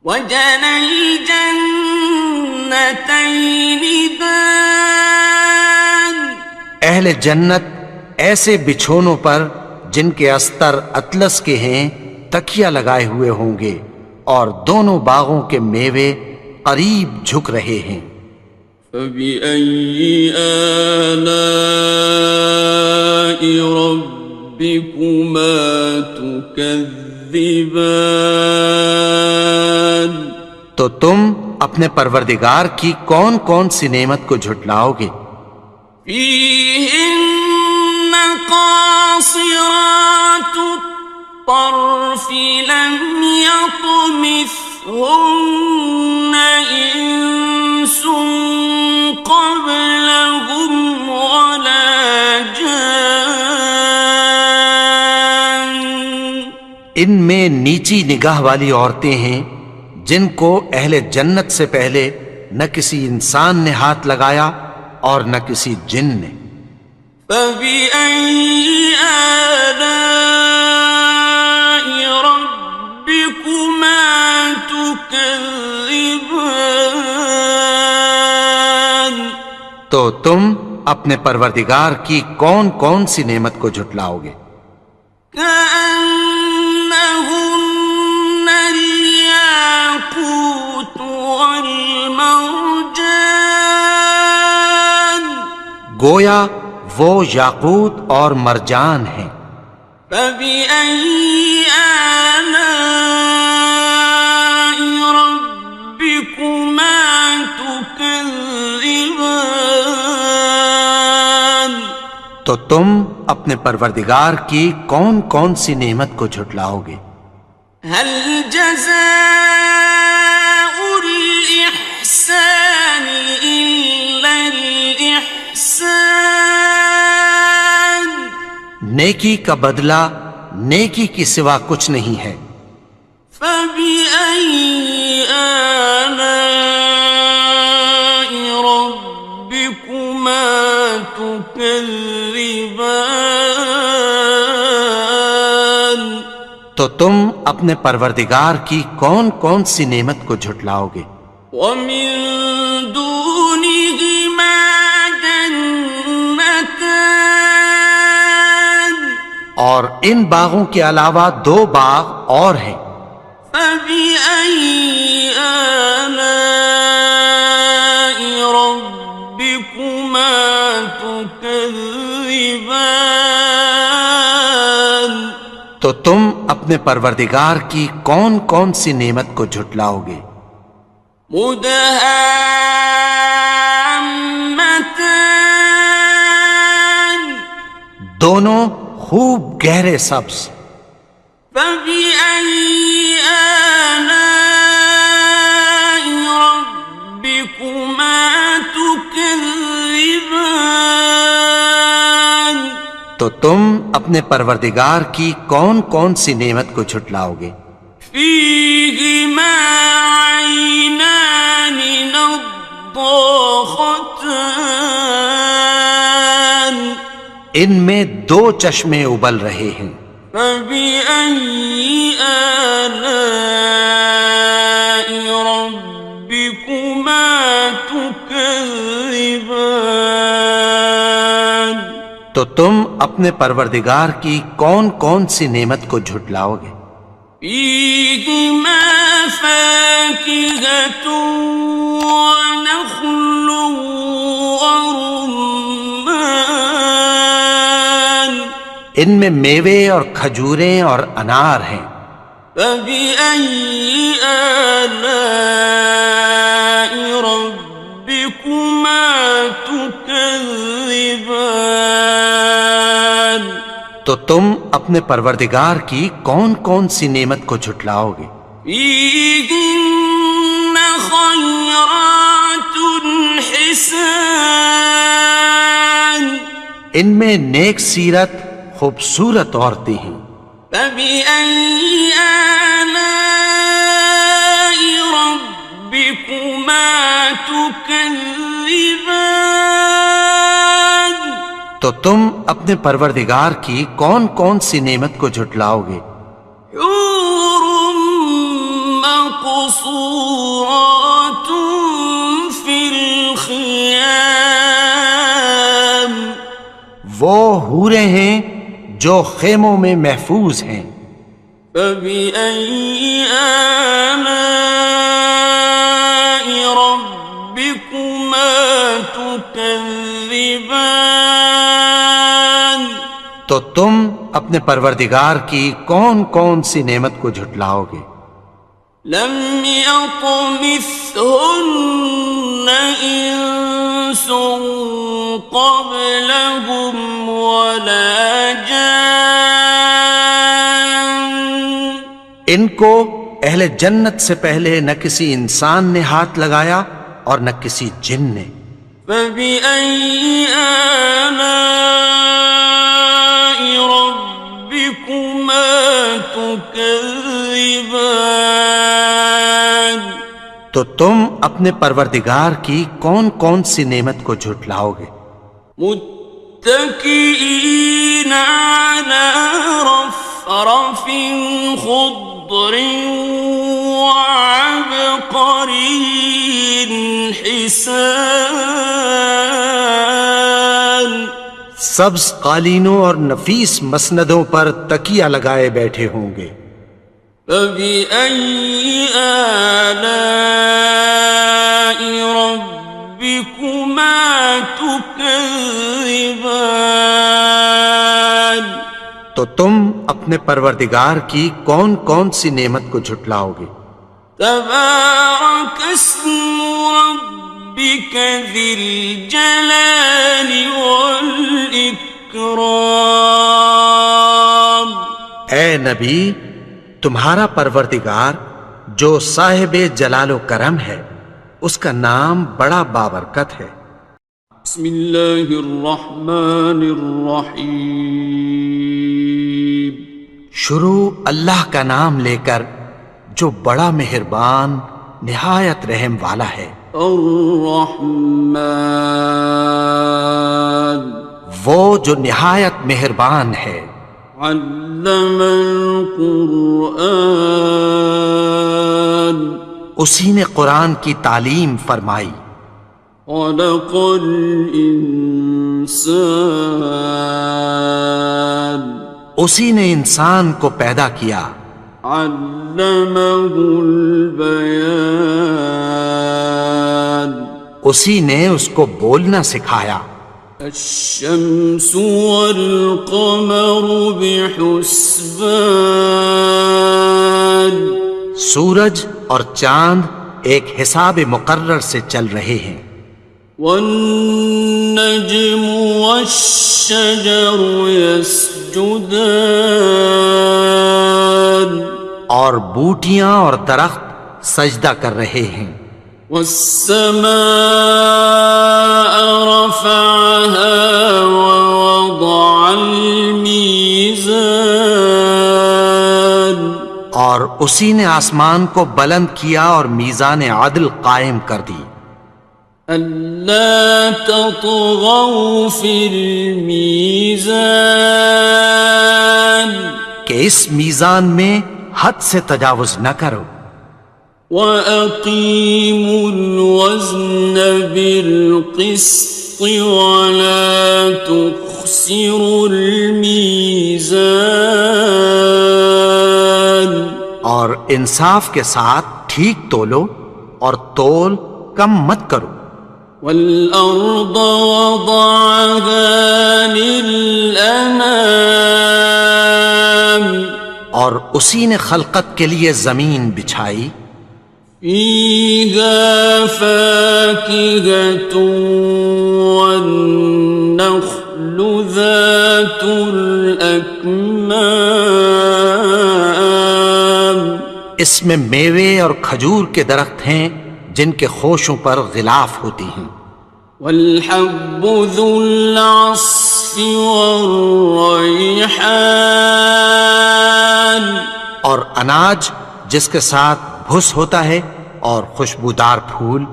A: وجنى الجنتين دان
B: اہل جنت ایسے بچھونوں پر جن کے استر اطلس کے ہیں تکیہ لگائے ہوئے ہوں گے اور دونوں باغوں کے میوے قریب جھک رہے ہیں۔
A: فَبِأَيِّ آلَاءِ رَبِّكُمَا تُكَذِّبَانِ
B: تو تم اپنے پروردگار کی کون کون سی نعمت کو جھٹلاؤ گے؟
A: فِيهِنَّ قَاصِرَاتُ الطَّرْفِ لَمْ يَطْمِثْهُنَّ إِنسٌ قَبْلَهُمْ وَلَا جَانٌّ
B: ان میں نیچی نگاہ والی عورتیں ہیں جن کو اہل جنت سے پہلے نہ کسی انسان نے ہاتھ لگایا اور نہ کسی جن نے۔
A: فَبِأَيِّ آلَاءِ رَبِّكُمَا تُكَذِّبَانِ،
B: تو تم اپنے پروردگار کی کون کون سی نعمت کو جھٹلاؤ گے؟
A: كأنهن الياقوت والمرجان،
B: گویا وہ یاقوت اور مرجان ہیں۔
A: فبأي آلاء ربكما تكذبان،
B: تو تم اپنے پروردگار کی کون کون سی نعمت کو جھٹلاؤ گے؟
A: هل جزاء الإحسان إلا الإحسان،
B: نیکی کا بدلہ نیکی کی سوا کچھ نہیں ہے۔
A: فبأي آلاء ربكما تكذبان،
B: تو تم اپنے پروردگار کی کون کون سی نعمت کو جھٹلاؤ گے؟
A: ومن دونهما جنتان،
B: اور ان باغوں کے علاوہ دو باغ اور ہیں۔
A: فبأي آلاء ربكما تكذبان،
B: تو تم اپنے پروردگار کی کون کون سی نعمت کو جھٹلاؤ گے؟
A: مدهامتان،
B: دونوں خوب گہرے سبز۔
A: فبأي آلاء ربكما تكذبان،
B: تو تم اپنے پروردگار کی کون کون سی نعمت کو جھٹلاؤ گے؟
A: فيهما عينان نضاختان،
B: ان میں دو چشمے ابل رہے ہیں۔
A: فبأي آلاء ربكما تكذبان،
B: تو تم اپنے پروردگار کی کون کون سی نعمت کو جھٹلاؤ گے؟
A: فيهما فاكهة ونخل ورمان،
B: ان میں میوے اور کھجوریں اور انار ہیں۔
A: فبأي آلاء ربكما تكذبان،
B: تو تم اپنے پروردگار کی کون کون سی نعمت کو جھٹلاؤ گے؟
A: فيهن خيرات حسان،
B: ان میں نیک سیرت خوبصورت عورتیں ہیں۔
A: فبأي آلاء ربكما تكذبان،
B: تو تم اپنے پروردگار کی کون کون سی نعمت کو جھٹلاؤ گے؟
A: حور مقصورات في الخيام،
B: وہ حوریں ہیں جو خیموں میں محفوظ ہیں۔
A: فبأي آلاء ربكما تكذبان،
B: تو تم اپنے پروردگار کی کون کون سی نعمت کو جھٹلاؤ گے؟
A: لم يطمثهن إنس قبلهم ولا جان،
B: ان کو اہل جنت سے پہلے نہ کسی انسان نے ہاتھ لگایا اور نہ کسی جن نے۔
A: فبأي آلاء ربكما تكذبان، تكذبان
B: تو تم اپنے پروردگار کی کون کون سی نعمت کو جھٹلاؤ گے؟
A: متكئين على رفرف خضر وعبقري حسان
B: سبز قالینوں اور نفیس مسندوں پر تکیہ لگائے بیٹھے ہوں گے۔
A: فبأي آلاء ربكما تكذبان
B: تو تم اپنے پروردگار کی کون کون سی نعمت کو جھٹلاؤ گے؟
A: تبارك اسم ربك ذي الجلال والإكرام
B: اے نبی، تمہارا پروردگار جو صاحب جلال و کرم ہے، اس کا نام بڑا بابرکت ہے۔
A: بسم اللہ الرحمن الرحیم
B: شروع اللہ کا نام لے کر جو بڑا مہربان نہایت رحم والا ہے۔
A: الرحمن
B: وہ جو نہایت مہربان ہے۔
A: علم القرآن
B: اسی نے قرآن کی تعلیم فرمائی۔
A: خلق الانسان
B: اسی نے انسان کو پیدا کیا۔
A: علمہ البیان
B: اسی نے اس کو بولنا سکھایا۔
A: الشمس والقمر بحسبان
B: سورج اور چاند ایک حساب مقرر سے چل رہے ہیں۔
A: والنجم والشجر يسجدان
B: اور بوٹیاں اور درخت سجدہ کر رہے ہیں۔
A: والسماء رفعها ووضع الميزان
B: اور اسی نے آسمان کو بلند کیا اور میزان عدل قائم کر دی۔
A: ألا تطغوا في الميزان
B: کہ اس میزان میں حد سے تجاوز نہ کرو۔
A: وَأَقِيمُوا الْوَزْنَ بِالْقِسْطِ وَلَا تُخْسِرُوا الْمِيزَانَ
B: اور انصاف کے ساتھ ٹھیک تولو اور تول کم مت کرو۔
A: وَالْأَرْضَ وَضَعَهَا لِلْأَنَامِ
B: اور اسی نے خلقت کے لیے زمین بچھائی۔
A: فِيهَا فَاكِهَةٌ وَالنَّخْلُ ذَاتُ الْأَكْمَامِ
B: اس میں میوے اور کھجور کے درخت ہیں جن کے خوشوں پر غلاف ہوتی ہیں۔
A: وَالْحَبُّ ذُو الْعَصْفِ وَالرَّيْحَانِ
B: اور اناج جس کے ساتھ بھس ہوتا ہے اور خوشبودار پھول۔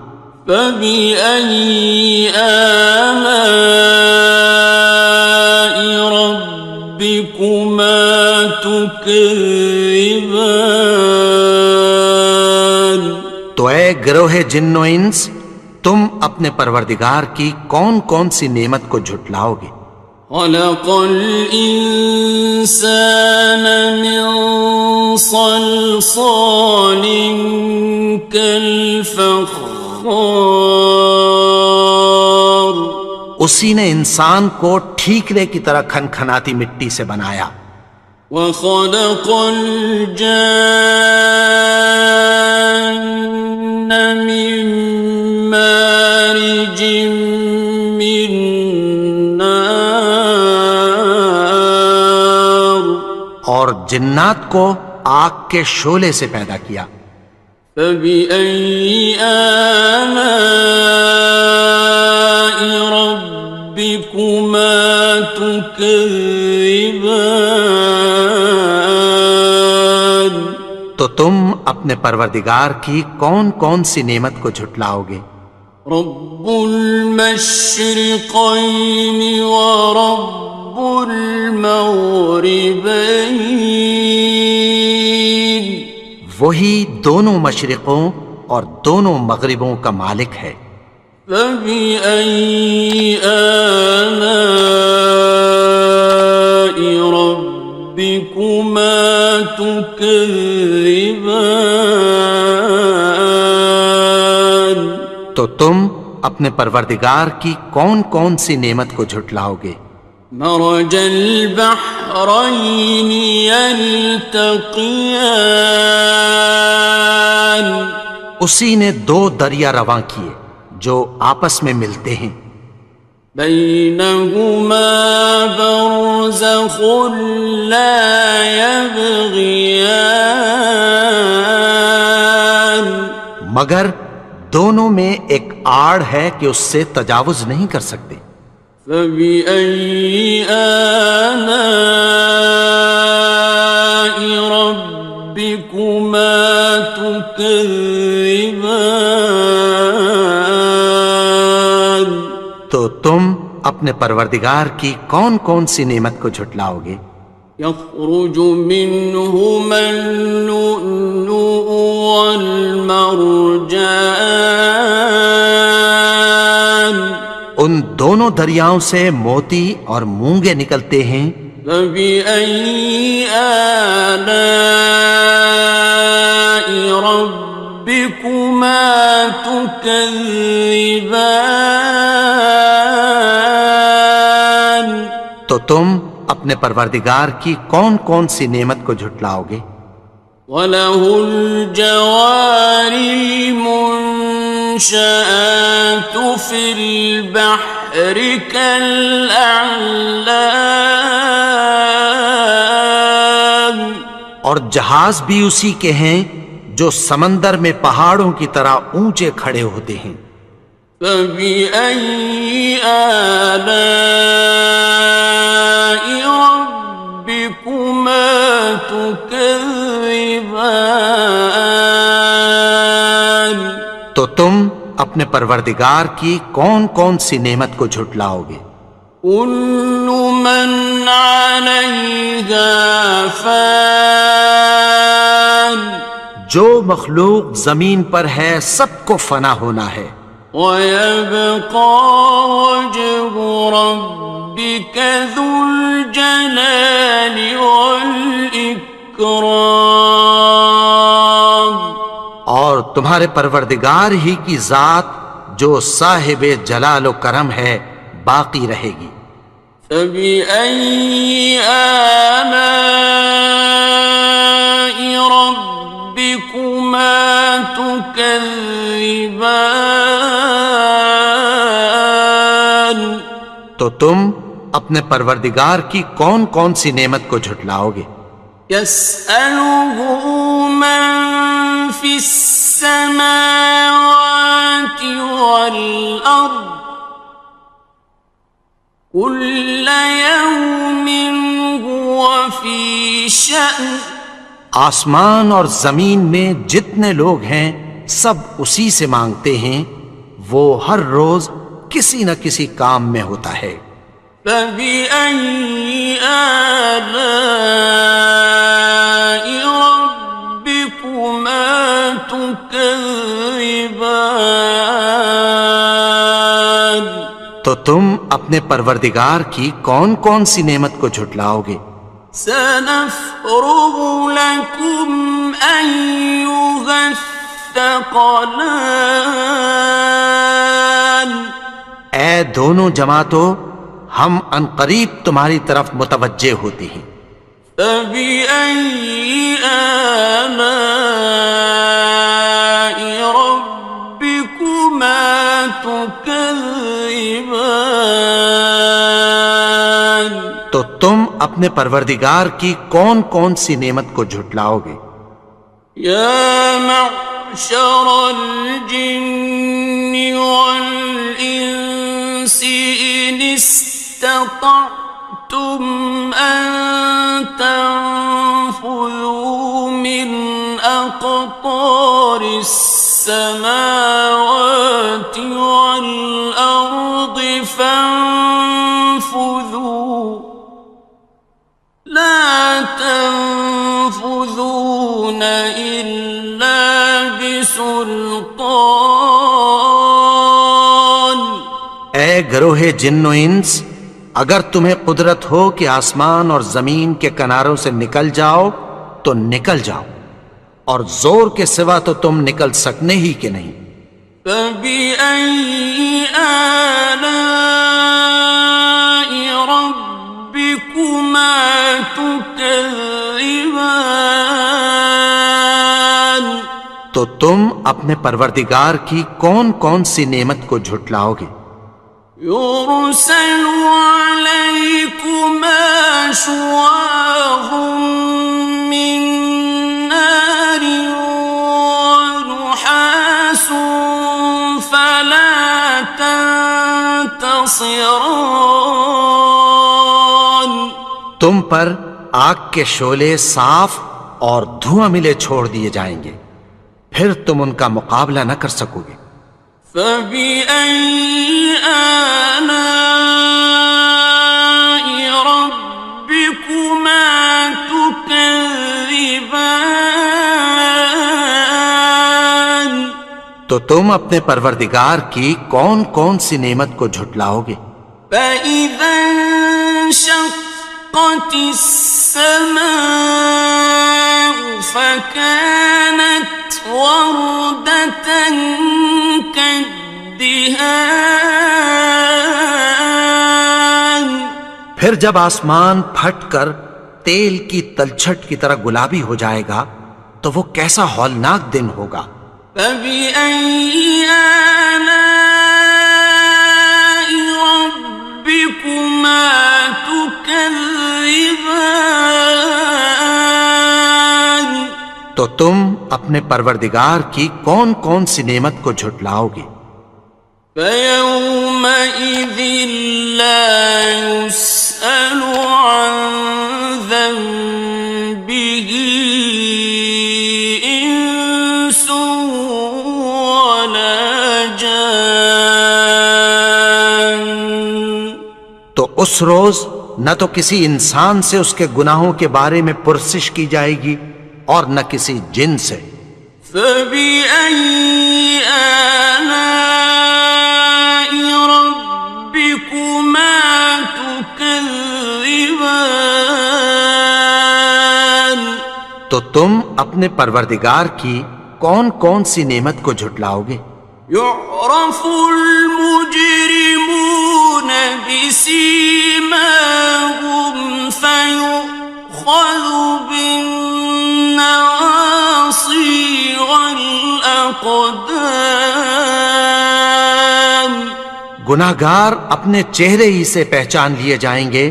A: فَبِأَيِّ آلَاءِ رَبِّكُمَا تُكَذِّبَانِ
B: تو اے گروہ جن و انس، تم اپنے پروردگار کی کون کون سی نعمت کو جھٹلاؤ گے؟
A: خلق الإنسان من صلصال كالفخار
B: اسی نے انسان کو ٹھیکرے کی طرح کھنکھناتی مٹی سے بنایا۔
A: وخلق الجان من مارج من نار
B: اور جنات کو آگ کے شعلے سے پیدا کیا۔
A: فبأي آلاء ربكما تكذبان
B: تو تم اپنے پروردگار کی کون کون سی نعمت کو جھٹلاؤ گے؟
A: رب المشرقين ورب المغربين
B: وہی دونوں مشرقوں اور دونوں مغربوں کا مالک ہے۔
A: فبأي آلاء ربكما تكذبان
B: تو تم اپنے پروردگار کی کون کون سی نعمت کو جھٹلاؤ گے؟
A: مرج البحرين يلتقيان
B: اسی نے دو دریا رواں کیے جو آپس میں ملتے ہیں،
A: بينهما برزخ لا يبغيان
B: مگر دونوں میں ایک آڑ ہے کہ اس سے تجاوز نہیں کر سکتے۔
A: فبأي آلاء ربكما تكذبان
B: تو تم اپنے پروردگار کی کون کون سی نعمت کو جھٹلاؤ گے؟
A: يخرج منهما اللؤلؤ والمرجان
B: ان دونوں دریاؤں سے موتی اور مونگے نکلتے ہیں۔
A: فبأي آلاء ربكما تكذبان
B: تو تم اپنے پروردگار کی کون کون سی نعمت کو جھٹلاؤ گے؟
A: وَلَهُ الْجَوَارِ الْمُنشَآتُ فِي الْبَحْرِ كَالْأَعْلَامِ
B: اور جہاز بھی اسی کے ہیں جو سمندر میں پہاڑوں کی طرح اونچے کھڑے ہوتے ہیں۔
A: فَبِأَيِّ آلَاءِ رَبِّكُمَا تُكَذِّبَانِ
B: تو تم اپنے پروردگار کی کون کون سی نعمت کو جھٹلاؤ گے؟
A: كُلُّ مَنْ عَلَيْهَا فَانٍ
B: جو مخلوق زمین پر ہے سب کو فنا ہونا ہے،
A: وَيَبْقَى وَجْهُ رَبِّكَ ذُو الْجَلَالِ وَالْإِكْرَامِ
B: اور تمہارے پروردگار ہی کی ذات جو صاحب جلال و کرم ہے باقی رہے گی۔
A: فَبِأَيِّ آلَاءِ رَبِّكُمَا تُكَذِّبَانِ
B: تو تم اپنے پروردگار کی کون کون سی نعمت کو جھٹلاؤ گے؟
A: يَسْأَلُهُ مَن فِي السَّمَاوَاتِ وَالْأَرْضِ كُلَّ يَوْمٍ هُوَ فِي شَأْنٍ
B: آسمان اور زمین میں جتنے لوگ ہیں سب اسی سے مانگتے ہیں، وہ ہر روز کسی نہ کسی کام میں ہوتا ہے۔
A: فَبِأَيِّ آلَاءِ رَبِّكُمَا تُكَذِّبَانِ
B: تو تم اپنے پروردگار کی کون کون سی نعمت کو جھٹلاؤ گے؟
A: سَنَفْرُغُ لَكُمْ أَيُّهَ الثَّقَلَانِ
B: اے دونوں جماعتوں، ہم عنقریب تمہاری طرف متوجہ ہوتے ہیں۔
A: فَبِأَيِّ آلَاءِ رَبِّكُمَا تُكَذِّبَانِ
B: تو تم اپنے پروردگار کی کون کون سی نعمت کو جھٹلاؤ گے؟
A: يَا مَعْشَرَ الْجِنِّ وَالْإِنسِ إِنِ اسْتَطَعْتُمْ أَن تَنفُذُوا مِنْ أقطار السماوات والأرض فانفذوا لا تنفذون إلا بسلطان.
B: اے گروہ جن و انس، اگر تمہیں قدرت ہو کہ آسمان اور زمین کے کناروں سے نکل جاؤ تو نکل جاؤ، اور زور کے سوا تو تم نکل سکنے ہی کہ نہیں.
A: فَبِأَيِّ آلَاءِ رَبِّكُمَا تُكَذِّبَانِ.
B: تو تم اپنے پروردگار کی کون کون سی نعمت کو جھٹلاؤ گے؟
A: يُرْسَلُ عَلَيْكُمَا شُوَاظٌ مِّن نَّارٍ وَنُحَاسٌ فَلَا تَنتَصِرَانِ.
B: تم پر آگ کے شعلے صاف اور دھواں ملے چھوڑ دیے جائیں گے، پھر تم ان کا مقابلہ نہ کر سکو گے.
A: فَبِأَيِّ آلَاءِ رَبِّكُمَا تُكَذِّبَانِ.
B: تو تم اپنے پروردگار کی کون کون سی نعمت کو جھٹلاؤ گے؟
A: فَإِذَا انشَقَّتِ السَّمَاءُ فَكَانَتْ وَرْدَةً كَالدِّهَانِ.
B: پھر جب آسمان پھٹ کر تیل کی تلچھٹ کی طرح گلابی ہو جائے گا تو وہ کیسا ہولناک دن ہوگا.
A: فَبِأَيِّ آلَاءِ رَبِّكُمَا تُكَذِّبَانِ.
B: تو تم اپنے پروردگار کی کون کون سی نعمت کو جھٹلاؤ گے؟
A: فَيَوْمَئِذٍ لَا يُسْأَلُ عَنْ ذَنبِهِ إِنسٌ وَلَا جَانٌ.
B: تو اس روز نہ تو کسی انسان سے اس کے گناہوں کے بارے میں پرسش کی جائے گی اور نہ کسی جن سے.
A: فَبِأَيِّ آلَاءِ رَبِّكُمَا تُكَذِّبَانِ.
B: تو تم اپنے پروردگار کی کون کون سی نعمت کو جھٹلاؤ گے؟
A: يُعْرَفُ الْمُجْرِمُونَ بِسِيمَاهُمْ فَيُؤْخَذُ بِالنَّوَاصِي وَالْأَقْدَامِ.
B: گناہگار اپنے چہرے ہی سے پہچان لیے جائیں گے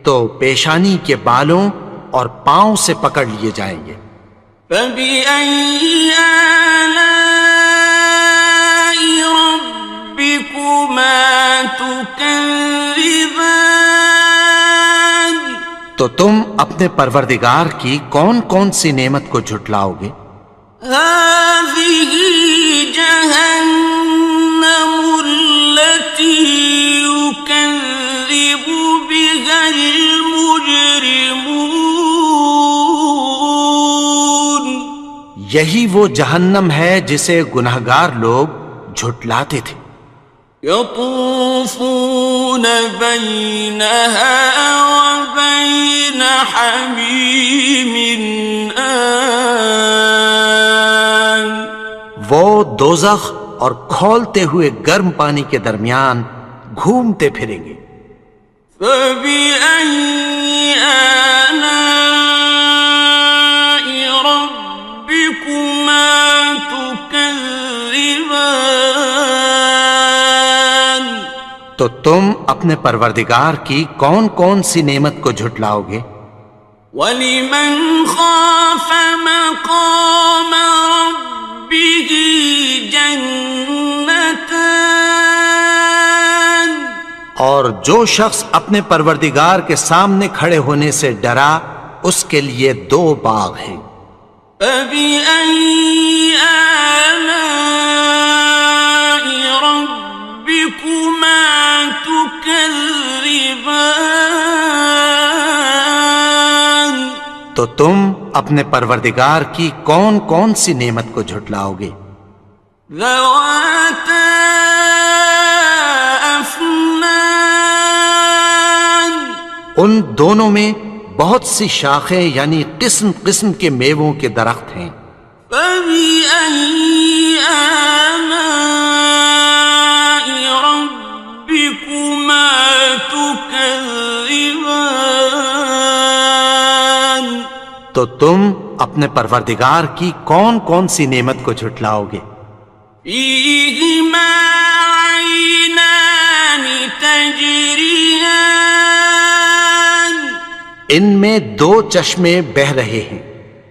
B: تو پیشانی کے بالوں اور پاؤں سے پکڑ لیے جائیں گے.
A: فَبِأَيِّ آلَاءِ رَبِّكُمَا تُكَذِّبَانِ.
B: تو تم اپنے پروردگار کی کون کون سی نعمت کو جھٹلاؤ گے؟
A: هَٰذِهِ جَهَنَّمُ الَّتِي يُكَذِّبُ بِهَا الْمُجْرِمُونَ.
B: یہی وہ جہنم ہے جسے گناہگار لوگ جھٹلاتے تھے.
A: يَطُوفُونَ بَيْنَهَا وَبَيْنَ حَمِيمٍ آنٍ.
B: وہ دوزخ اور کھولتے ہوئے گرم پانی کے درمیان گھومتے پھریں گے.
A: فَبِأَيِّ آلَاءِ رَبِّكُمَا تُكَذِّبَانِ.
B: تو تم اپنے پروردگار کی کون کون سی نعمت کو جھٹلاؤ گے؟
A: وَلِمَنْ خَافَ مَقَامَ رَبِّهِ جَنَّتَانِ.
B: اور جو شخص اپنے پروردگار کے سامنے کھڑے ہونے سے ڈرا اس کے لیے 2 باغ ہیں.
A: فبأي آلاء ربكما تكذبان؟
B: تو تم اپنے پروردگار کی کون کون سی نعمت کو جھٹلاؤ گے؟
A: ذواتا افنان،
B: ان دونوں میں بہت سی شاخیں یعنی قسم قسم کے میووں کے درخت ہیں۔
A: فبأي آلاء ربكما تكذبان؟
B: تو تم اپنے پروردگار کی کون کون سی نعمت کو جھٹلاؤ گے؟
A: فيهما عينان تجريان،
B: ان میں دو چشمے بہہ رہے ہیں۔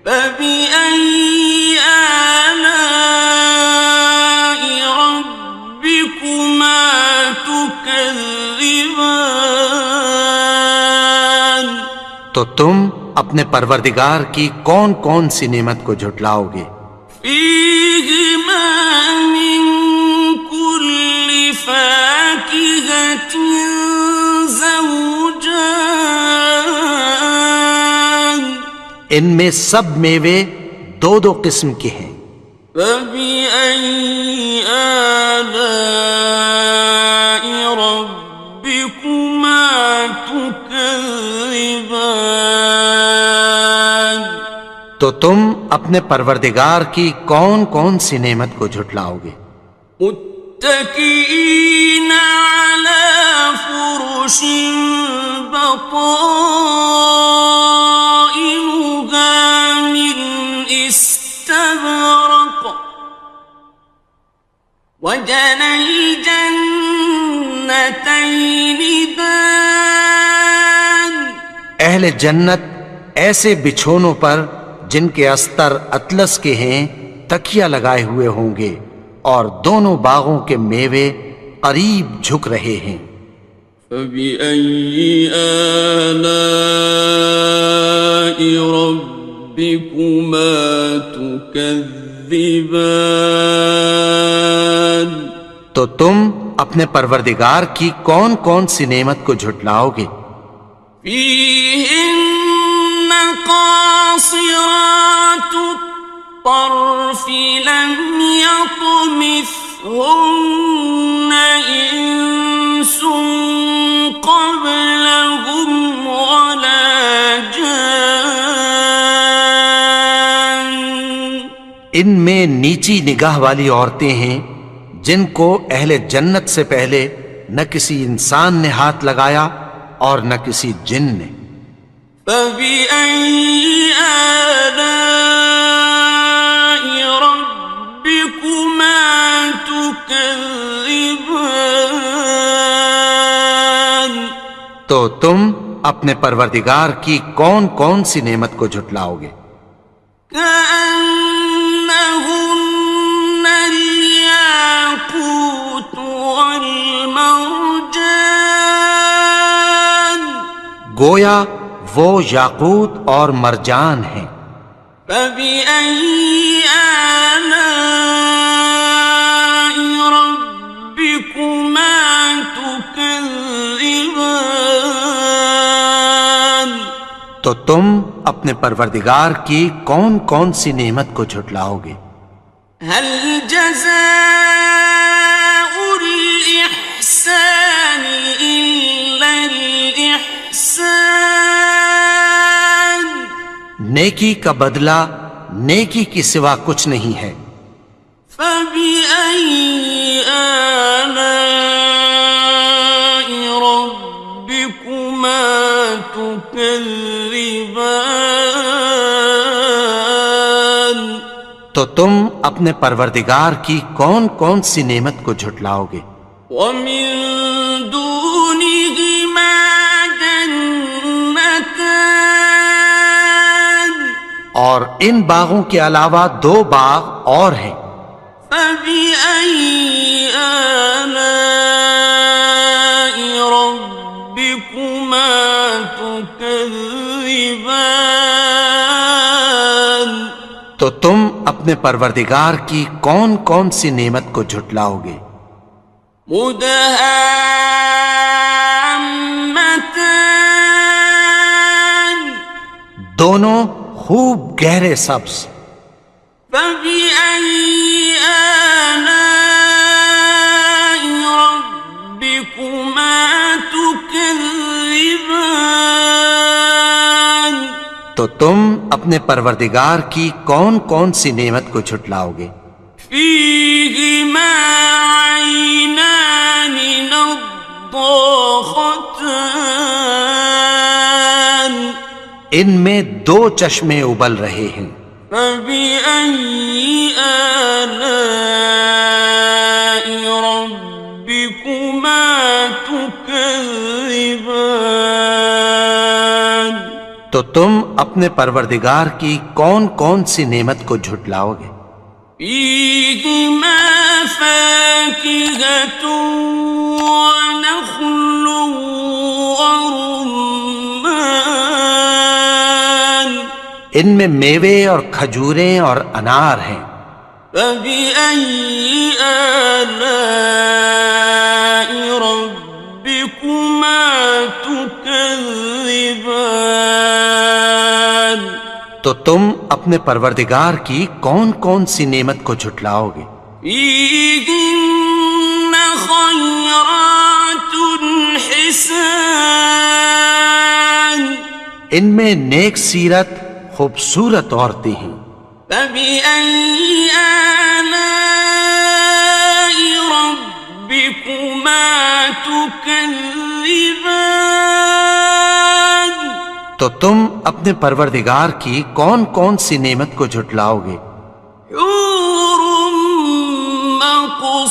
A: فبأي آلاء ربكما تكذبان؟
B: تو تم اپنے پروردگار کی کون کون سی نعمت کو جھٹلاؤ گے؟
A: فيهما من كل فاكهة زوجان،
B: ان میں سب میوے دو دو قسم کے ہیں۔
A: فبأي آلاء ربكما تكذبان؟
B: تو تم اپنے پروردگار کی کون کون سی نعمت کو جھٹلاؤ گے؟
A: متكئين على فرش بطائنها من استبرق، وجنى الجنتين دان،
B: اہل جنت ایسے بچھونوں پر جن کے استر اطلس کے ہیں تکیہ لگائے ہوئے ہوں گے، اور دونوں باغوں کے میوے قریب جھک رہے ہیں۔
A: فبأي آلاء ربكما تكذبان؟
B: تو تم اپنے پروردگار کی کون کون سی نعمت کو جھٹلاؤ گے؟
A: فيهن قاصرات الطرف لم يطمثهن إنس قبلهم ولا جان،
B: ان میں نیچی نگاہ والی عورتیں ہیں جن کو اہل جنت سے پہلے نہ کسی انسان نے ہاتھ لگایا اور نہ کسی جن نے۔
A: فبأي آلاء ربكما تكذبان؟
B: تو تم اپنے پروردگار کی کون کون سی نعمت کو جھٹلاؤ گے؟
A: كأنهن الياقوت والمرجان،
B: گویا وہ یاقوت اور مرجان ہیں۔
A: فبأي آلاء ربكما تكذبان؟
B: تو تم اپنے پروردگار کی کون کون سی نعمت کو جھٹلاؤ گے؟
A: هل جزاء الإحسان إلا الإحسان؟
B: نیکی کا بدلہ نیکی کی سوا کچھ نہیں ہے۔
A: فبأي آلاء ربكما تكذبان؟
B: تو تم اپنے پروردگار کی کون کون سی نعمت کو جھٹلاؤ گے؟
A: ومن دونهما جنتان،
B: اور ان باغوں کے علاوہ دو باغ اور ہیں۔
A: فبأي آلاء ربكما تكذبان؟
B: تو اپنے پروردگار کی کون کون سی نعمت کو جھٹلاؤ گے؟
A: مدہامتان
B: دونوں خوب گہرے سبز.
A: فبأي آلاء ربكما تكذبان
B: تو تم اپنے پروردگار کی کون کون سی نعمت کو جھٹلاؤ گے؟
A: فيهما عينان نضاختان
B: ان میں دو چشمے ابل رہے ہیں.
A: فبأي آلاء ربكما تكذبان
B: تو تم اپنے پروردگار کی کون کون سی نعمت کو جھٹلاؤ گے؟
A: فيهما فاكهة ونخل ورمان
B: ان میں میوے اور کھجوریں اور انار ہیں.
A: فبأي آلاء ربكما تكذبان
B: تو تم اپنے پروردگار کی کون کون سی نعمت کو جھٹلاؤ گے؟
A: فيهن خيرات حسان
B: ان میں نیک سیرت خوبصورت عورتیں ہیں.
A: فبأي آلاء ربكما تكذبان
B: تو تم اپنے پروردگار کی کون کون سی نعمت کو جھٹلاؤ گے؟
A: حور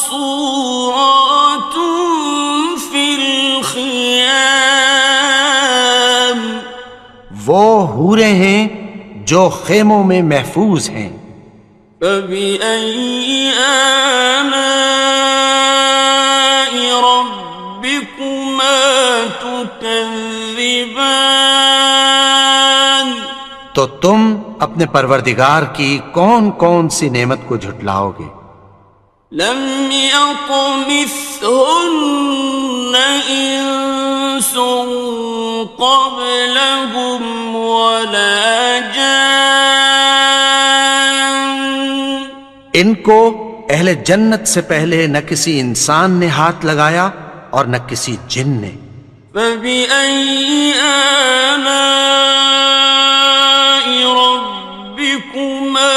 A: مقصورات في الخيام
B: وہ حوریں ہیں جو خیموں میں محفوظ ہیں.
A: فبأي آلاء ربكما تكذبان
B: تو تم اپنے پروردگار کی کون کون سی نعمت کو جھٹلاؤ گے؟
A: لم يطمثهن إنس قبلهم ولا جان
B: ان کو اہل جنت سے پہلے نہ کسی انسان نے ہاتھ لگایا اور نہ کسی جن نے.
A: فبأي آلاء ربكما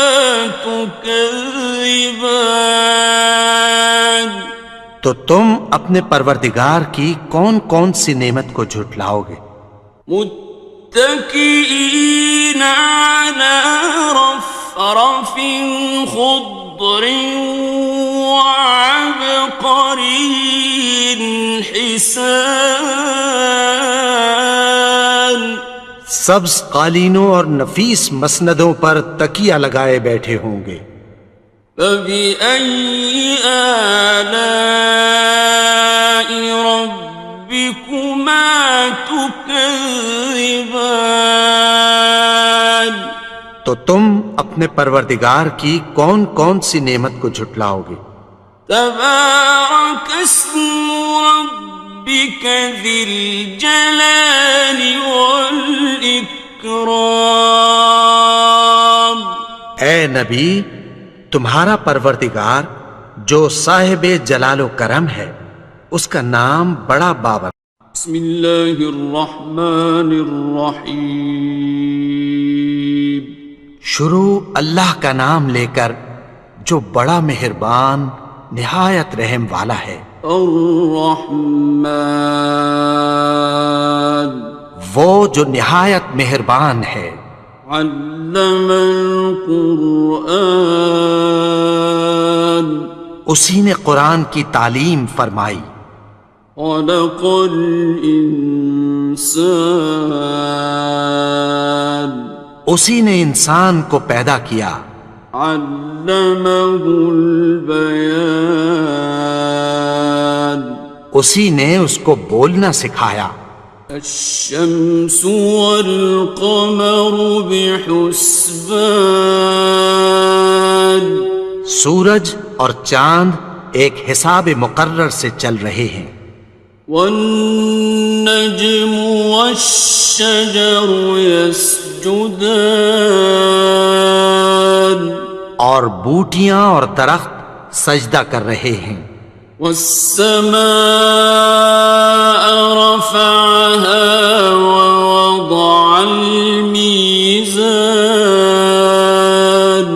A: تكذبان
B: تو تم اپنے پروردگار کی کون کون سی نعمت کو جھٹلاؤ گے؟
A: متكئين على رفرف خضر وعبقري حسان
B: سبز قالینوں اور نفیس مسندوں پر تکیہ لگائے بیٹھے ہوں گے.
A: فبأي آلاء ربكما تكذبان
B: تو تم اپنے پروردگار کی کون کون سی نعمت کو جھٹلاؤ گے؟
A: تبارك اسم ربك ذي الجلال والإكرام
B: اے نبی، تمہارا پروردگار جو صاحب جلال و کرم ہے اس کا نام بڑا بابر.
A: بسم اللہ الرحمن الرحیم
B: شروع اللہ کا نام لے کر جو بڑا مہربان نہایت رحم والا ہے.
A: الرحمن
B: وہ جو نہایت مہربان ہے.
A: علم القرآن
B: اسی نے قرآن کی تعلیم فرمائی.
A: خلق الانسان
B: اسی نے انسان کو پیدا کیا.
A: علمہ البیان
B: اسی نے اس کو بولنا سکھایا.
A: الشمس والقمر بحسبان
B: سورج اور چاند ایک حساب مقرر سے چل رہے ہیں.
A: والنجم والشجر يسجدان
B: اور بوٹیاں اور درخت سجدہ کر رہے ہیں.
A: والسماء رفعها ووضع الميزان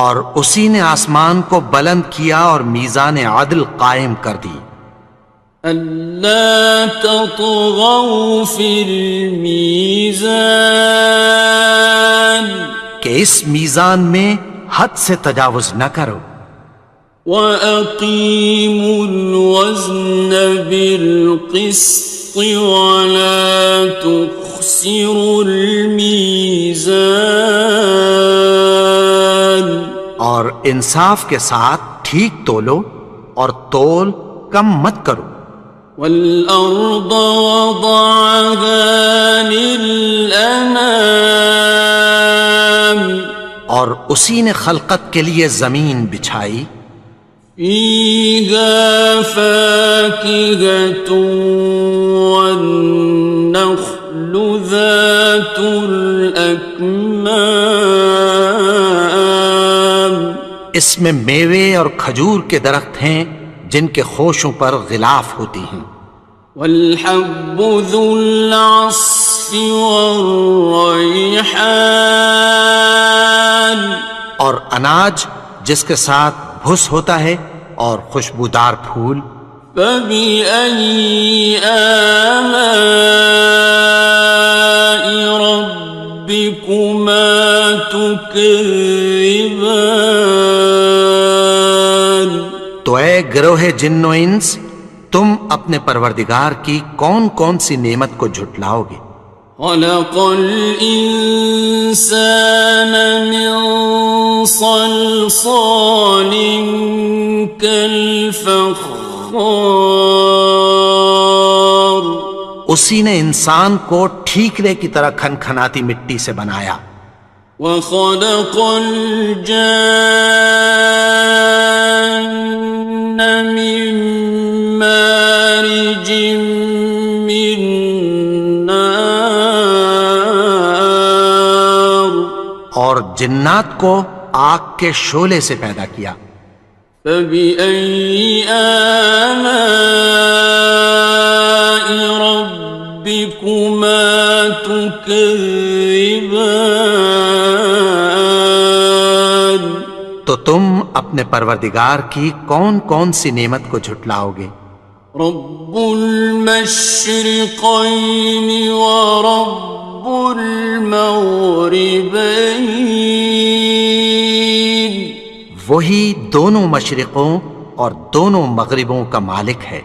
B: اور اسی نے آسمان کو بلند کیا اور میزان عدل قائم کر دی.
A: ألا تطغوا في الميزان
B: کہ اس میزان میں حد سے تجاوز نہ کرو.
A: وَأَقِيمُوا الْوَزْنَ بِالْقِسْطِ وَلَا تُخْسِرُوا الْمِيزَانَ
B: اور انصاف کے ساتھ ٹھیک تولو اور تول کم مت کرو.
A: وَالْأَرْضَ وَضَعَهَا لِلْأَنَامِ
B: اور اسی نے خلقت کے لیے زمین بچھائی.
A: فِيهَا فَاكِهَةٌ وَالنَّخْلُ ذَاتُ الْأَكْمَامِ
B: اس میں میوے اور کھجور کے درخت ہیں جن کے خوشوں پر غلاف ہوتی ہیں.
A: وَالْحَبُّ ذُو الْعَصْفِ وَالرَّيْحَانِ
B: اور اناج جس کے ساتھ بھس ہوتا ہے اور خوشبودار پھول.
A: فَبِأَيِّ آلَاءِ رَبِّكُمَا تُكَذِّبَانِ
B: تو اے گروہ جن و انس، تم اپنے پروردگار کی کون کون سی نعمت کو جھٹلاؤ گے؟
A: خَلَقَ الْإِنسَانَ مِنْ صَلْصَالٍ كَالْفَخَّارِ
B: اسی نے انسان کو ٹھیکرے کی طرح کھنکھناتی مٹی سے بنایا.
A: وَخَلَقَ الْجَانَّ مِن مَّارِجٍ مِّن نَّارٍ
B: اور جنات کو آگ کے شعلے سے پیدا کیا.
A: فَبِأَيِّ آلَاءِ رَبِّكُمَا تُكَذِّبَانِ
B: تو تم اپنے پروردگار کی کون کون سی نعمت کو جھٹلاؤ گے؟
A: رب المشرقين ورب المغربين
B: وہی دونوں مشرقوں اور دونوں مغربوں کا مالک ہے.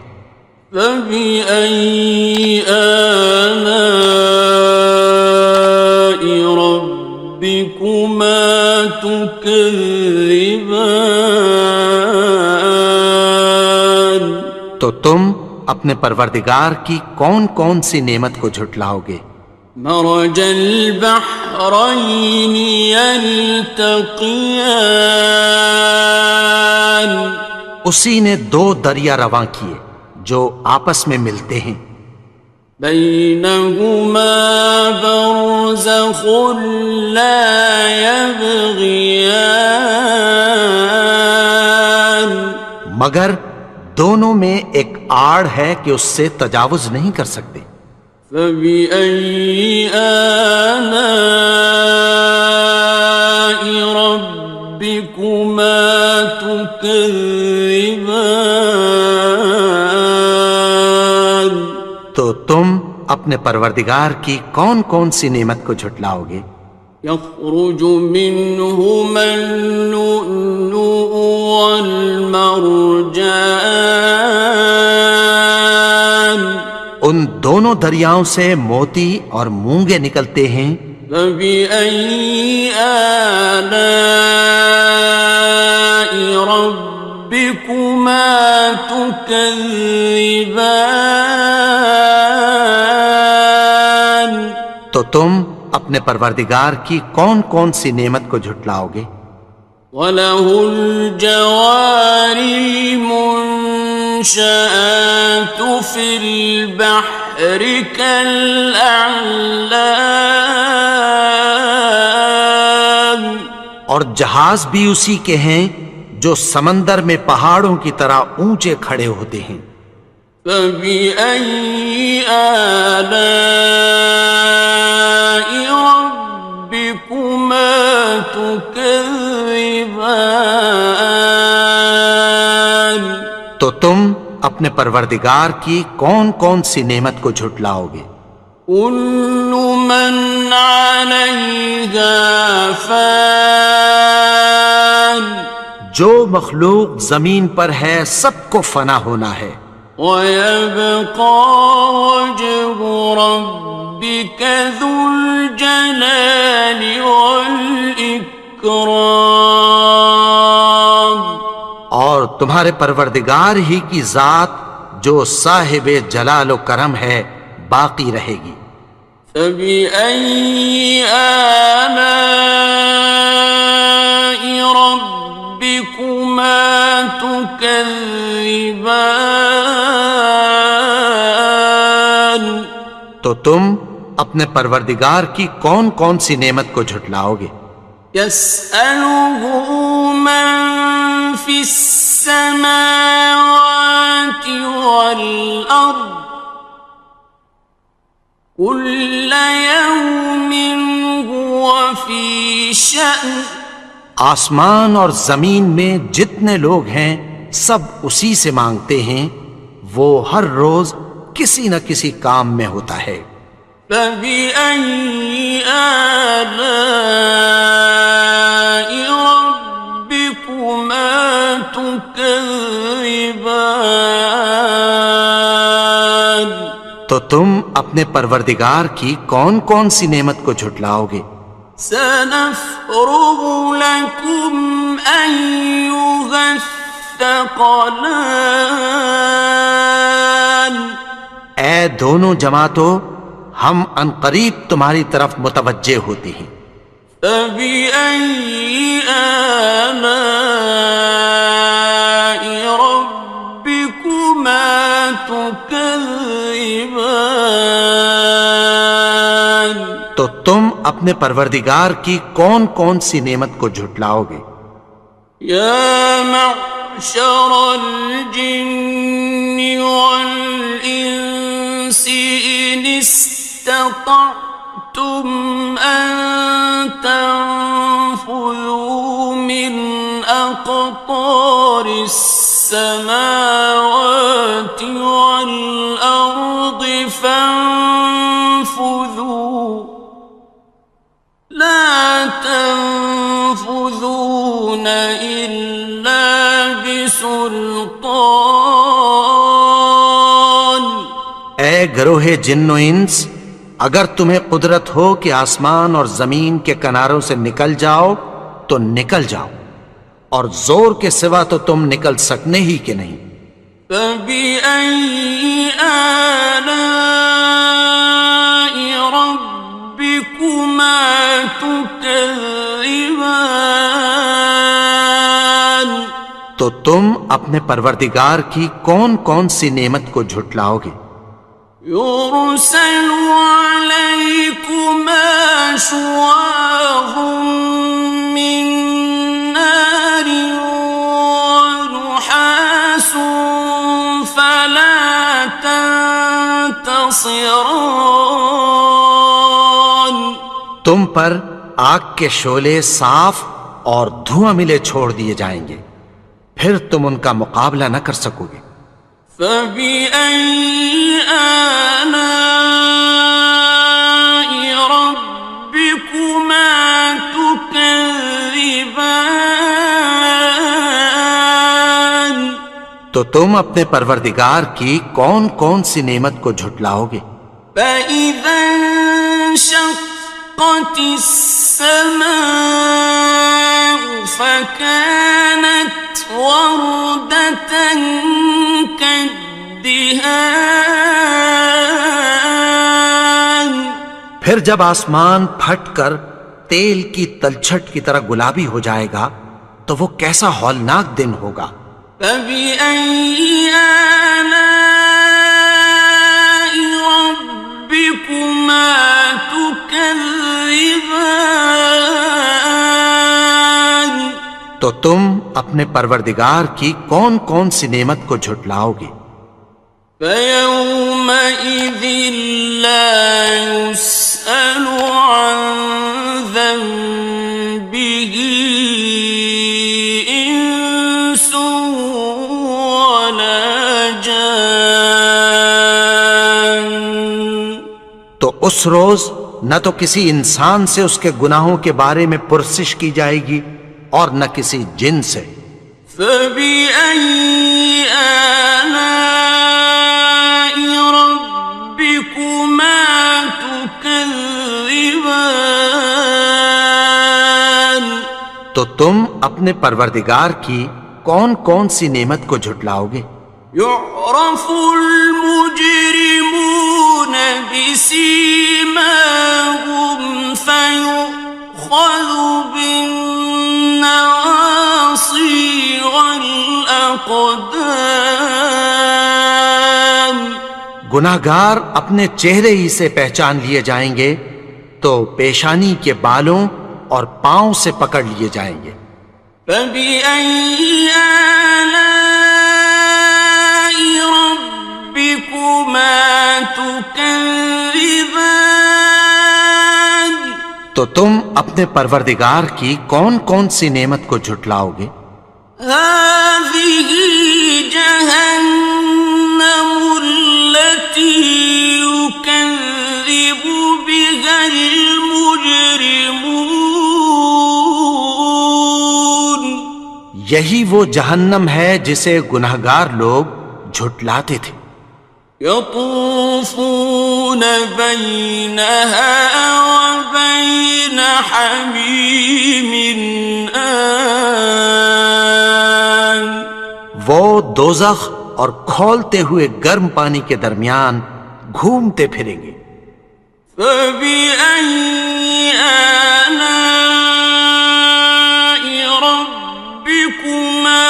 A: فبأي آلاء ربكما تكذبان
B: تو تم اپنے پروردگار کی کون کون سی نعمت کو جھٹلاؤ گے؟
A: مرج البحرين يلتقيان
B: اسی نے دو دریا رواں کیے جو آپس میں ملتے ہیں.
A: بينهما برزخ لا يبغيان
B: مگر دونوں میں ایک آڑ ہے کہ اس سے تجاوز نہیں کر سکتے.
A: فبأي آلاء ربكما تكذبان
B: تو تم اپنے پروردگار کی کون کون سی نعمت کو جھٹلاؤ گے؟
A: يخرج منهما اللؤلؤ والمرجان
B: ان دونوں دریاؤں سے موتی اور مونگے نکلتے ہیں.
A: فبأي آلاء ربكما تكذبان
B: تو تم اپنے پروردگار کی کون کون سی نعمت کو جھٹلاؤ گے؟
A: وله الجوار المنشآت في البحر كالأعلام،
B: اور جہاز بھی اسی کے ہیں جو سمندر میں پہاڑوں کی طرح اونچے کھڑے ہوتے ہیں۔
A: فبأي آلاء ربكما تكذبان،
B: تو تم اپنے پروردگار کی کون کون سی نعمت کو جھٹلاؤ گے؟
A: كل من عليها فان،
B: جو مخلوق زمین پر ہے سب کو فنا ہونا ہے،
A: ويبقى وجه ربك ذو الجلال والإكرام،
B: اور تمہارے پروردگار ہی کی ذات جو صاحب جلال و کرم ہے باقی رہے گی۔
A: فبأي آلاء ربكما تكذبان،
B: تو تم اپنے پروردگار کی کون کون سی نعمت کو جھٹلاؤ گے؟
A: يسأله من في السماوات والأرض كل يوم هو في شأن،
B: آسمان اور زمین میں جتنے لوگ ہیں سب اسی سے مانگتے ہیں، وہ ہر روز کسی نہ کسی کام میں ہوتا ہے۔
A: فبأي آلاء ربكما تكذبان،
B: تو تم اپنے پروردگار کی کون کون سی نعمت کو جھٹلاؤ گے؟
A: سنفرغ لكم أيها الثقلان،
B: اے دونوں جماعتوں، ہم عنقریب تمہاری طرف متوجہ ہوتے ہیں۔
A: فبأي آلاء ربكما تكذبان،
B: تو تم اپنے پروردگار کی کون کون سی نعمت کو جھٹلاؤ گے؟
A: يا معشر الجن والإنس إن استطعتم أن تنفذوا من أقطار السماوات والأرض فانفذوا، لا تنفذون إلا بسلطان،
B: اے گروہ جن و انس، اگر تمہیں قدرت ہو کہ آسمان اور زمین کے کناروں سے نکل جاؤ تو نکل جاؤ، اور زور کے سوا تو تم نکل سکنے ہی کہ نہیں۔
A: فبأي آلاء ربكما تكذبان،
B: تو تم اپنے پروردگار کی کون کون سی نعمت کو جھٹلاؤ گے؟
A: يرسل عليكما شواظ من نار ونحاس فلا تنتصران،
B: تم پر آگ کے شعلے صاف اور دھواں ملے چھوڑ دیے جائیں گے، پھر تم ان کا مقابلہ نہ کر سکو گے۔
A: فبأي آلاء ربكما تكذبان،
B: تو تم اپنے پروردگار کی کون کون سی نعمت کو جھٹلاؤ گے؟
A: فإذا انشقت السماء فكانت وردة كالدهان،
B: پھر جب آسمان پھٹ کر تیل کی تلچھٹ کی طرح گلابی ہو جائے گا تو وہ کیسا ہولناک دن ہوگا۔
A: فبأي آلاء ربكما تكذبان؟
B: تو تم اپنے پروردگار کی کون کون سی نعمت کو جھٹلاؤ گے؟
A: فيومئذ لا يسأل عن ذنبه إنس ولا جان۔
B: تو اس روز نہ تو کسی انسان سے اس کے گناہوں کے بارے میں پرسش کی جائے گی اور نہ کسی جن سے۔
A: فبأي آلاء ربكما تكذبان؟
B: تو تم اپنے پروردگار کی کون کون سی نعمت کو جھٹلاؤ گے؟
A: يعرف المجرمون بسيماهم فيؤخذ بالنواصي والأقدام۔
B: گناہگار اپنے چہرے ہی سے پہچان لیے جائیں گے تو پیشانی کے بالوں اور پاؤں سے پکڑ لیے جائیں گے۔
A: فبأي آلاء ربكما تكذبان؟
B: تو تم اپنے پروردگار کی کون کون سی نعمت کو جھٹلاؤ گے؟
A: هذه جهنم التي يكذب بها المجرمون۔
B: یہی وہ جہنم ہے جسے گناہگار لوگ جھٹلاتے تھے۔
A: يطوفون بينها وبين حميم آن۔
B: وہ دوزخ اور کھولتے ہوئے گرم پانی کے درمیان گھومتے پھریں گے۔
A: فبأي آلاء ربكما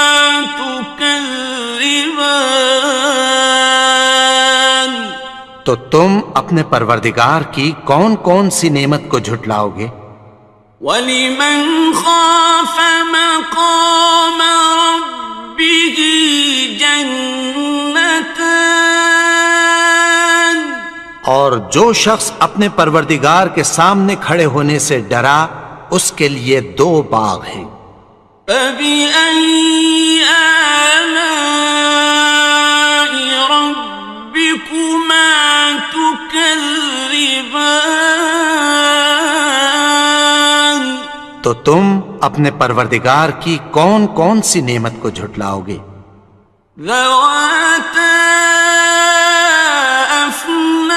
A: تكذبان؟
B: تو تم اپنے پروردگار کی کون کون سی نعمت کو جھٹلاؤ گے؟
A: وَلِمَنْ خَافَ مَقَامَ رَبِّهِ جَنَّتَانِ؟
B: اور جو شخص اپنے پروردگار کے سامنے کھڑے ہونے سے ڈرا اس کے لیے 2 باغ ہیں۔
A: فَبِأَيِّ آلَاءِ رَبِّكُمَا تُكَذِّبَانِ؟
B: تو تم اپنے پروردگار کی کون کون سی نعمت کو جھٹلاؤ گے؟
A: ذَوَاتَا أَفْنَانٍ؟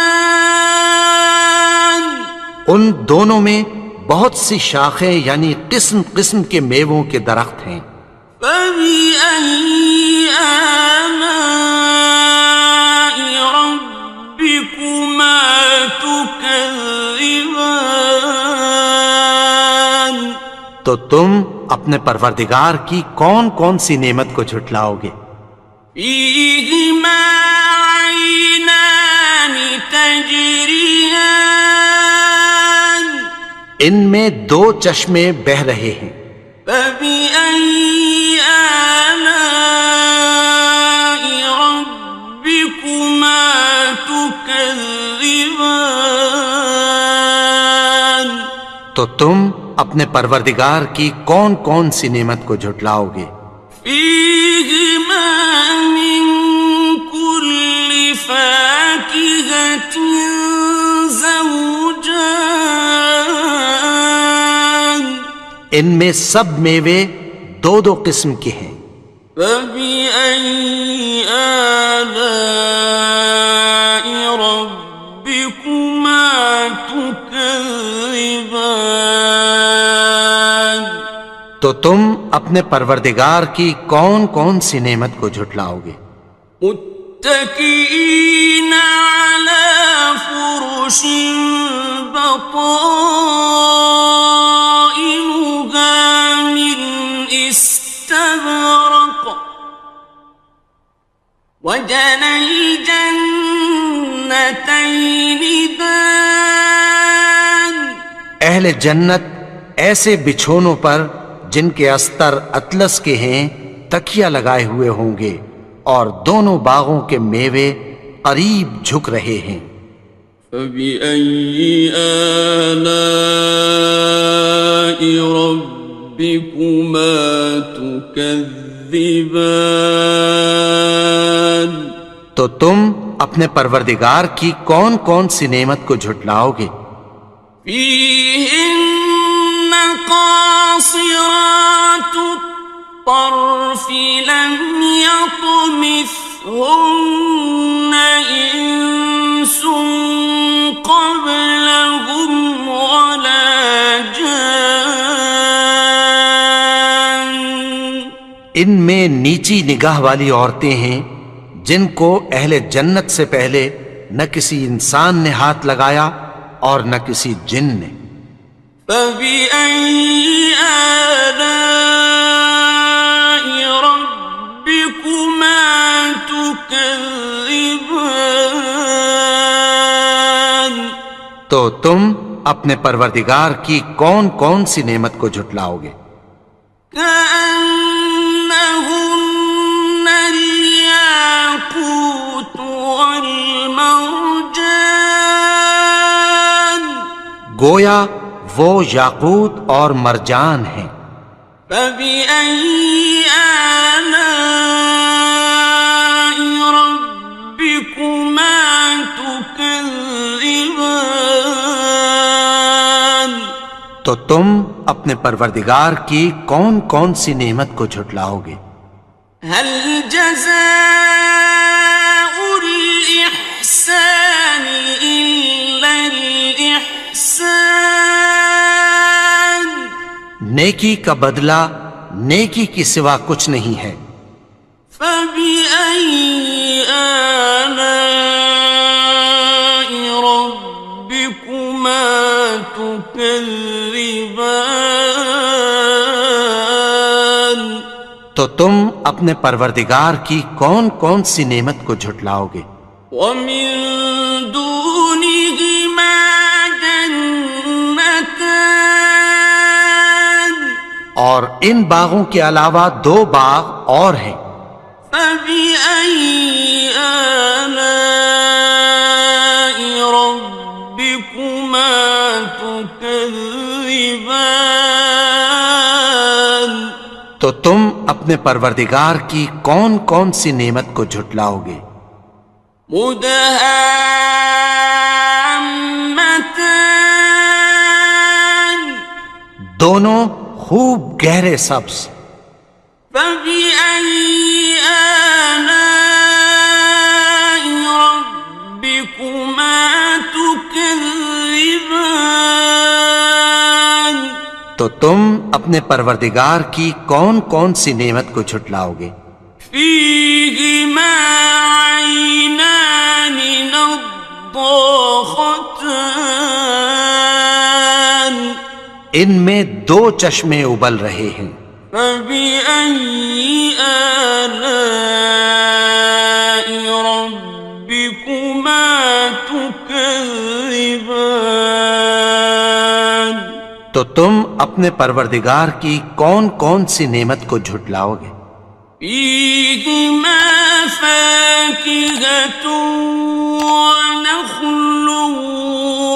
B: ان دونوں میں بہت سی شاخیں یعنی قسم قسم کے میووں کے درخت ہیں۔
A: فَبِأَيِّ آلَاءِ رَبِّكُمَا تُكَذِّبَانِ؟
B: تو تم اپنے پروردگار کی کون کون سی نعمت کو جھٹلاؤ گے؟
A: فِيهِمَا عَيْنَانِ تَجْرِيَانِ؟
B: ان میں 2 چشمے بہہ رہے ہیں۔
A: فَبِأَيِّ آلَاءِ رَبِّكُمَا تُكَذِّبَانِ؟
B: تو تم اپنے پروردگار کی کون کون سی نعمت کو جھٹلاؤ گے؟
A: فِيهِمَا مِن كُلِّ فَاكِهَةٍ زَوْجَانِ؟
B: ان میں سب میوے 2 قسم کے ہیں۔
A: فَبِأَيِّ آلَاءِ رَبِّكُمَا تُكَذِّبَانِ؟
B: تو تم اپنے پروردگار کی کون کون سی نعمت کو جھٹلاؤ گے؟
A: متكئين على فرش بطائنها من اثنتين دان.
B: اہل جنت ایسے بچھونوں پر جن کے استر اطلس کے ہیں تکیہ لگائے ہوئے ہوں گے، اور دونوں باغوں کے میوے قریب جھک رہے ہیں۔
A: فَبِأَيِّ آلَاءِ رَبِّكُمَا تُكَذِّبَانِ؟
B: تو تم اپنے پروردگار کی کون کون سی نعمت کو جھٹلاؤ گے؟
A: فِيهِنَّ قَاصِرَاتُ الطَّرْفِ لَمْ يَطْمِثْهُنَّ إِنسٌ قَبْلَهُمْ وَلَا جَانٌّ۔
B: ان میں نیچی نگاہ والی عورتیں ہیں جن کو اہل جنت سے پہلے نہ کسی انسان نے ہاتھ لگایا اور نہ کسی جن نے۔
A: فَبِأَيِّ آلَاءِ رَبِّكُمَا تُكَذِّبَانِ؟
B: تو تم اپنے پروردگار کی کون کون سی نعمت کو جھٹلاؤ گے؟
A: كَأَنَّهُنَّ الْيَاقُوتُ وَالْمَرْجَانُ،
B: گویا وہ یاقوت اور مرجان ہیں۔
A: فَبِأَيِّ آلَاءِ رَبِّكُمَا تُكَذِّبَانِ؟
B: تو تم اپنے پروردگار کی کون کون سی نعمت کو جھٹلاؤ گے؟
A: هَلْ جَزَاءُ الْإِحْسَانِ إِلَّا الْإِحْسَانُ؟
B: نیکی کا بدلہ نیکی کی سوا کچھ نہیں ہے۔
A: فَبِأَيِّ آلَاءِ رَبِّكُمَا تُكَذِّبَانِ؟
B: تو تم اپنے پروردگار کی کون کون سی نعمت کو جھٹلاؤ گے؟
A: وَمِن دُونِهِمَا جَنَّتَانِ،
B: اور ان باغوں کے علاوہ دو باغ اور ہیں۔
A: فَبِأَيِّ آلَاءِ رَبِّكُمَا تُكَذِّبَانِ؟
B: تو تم اپنے پروردگار کی کون کون سی نعمت کو جھٹلاؤ گے؟
A: مُدْهَامَّتَانِ،
B: دونوں خوب گہرے سبز۔
A: فَبِأَيِّ آلَاءِ رَبِّكُمَا تُكَذِّبَانِ؟
B: تو تم اپنے پروردگار کی کون کون سی نعمت کو جھٹلاؤ گے؟
A: فِيهِمَا عَيْنَانِ نَضَّاخَتَانِ،
B: ان میں دو چشمے ابل رہے ہیں۔
A: فَبِأَيِّ آلَاءِ رَبِّكُمَا تُكَذِّبَانِ؟
B: تو تم اپنے پروردگار کی کون کون سی نعمت کو جھٹلاؤ گے؟
A: فِيهِمَا فَاكِهَةٌ وَنَخْلٌ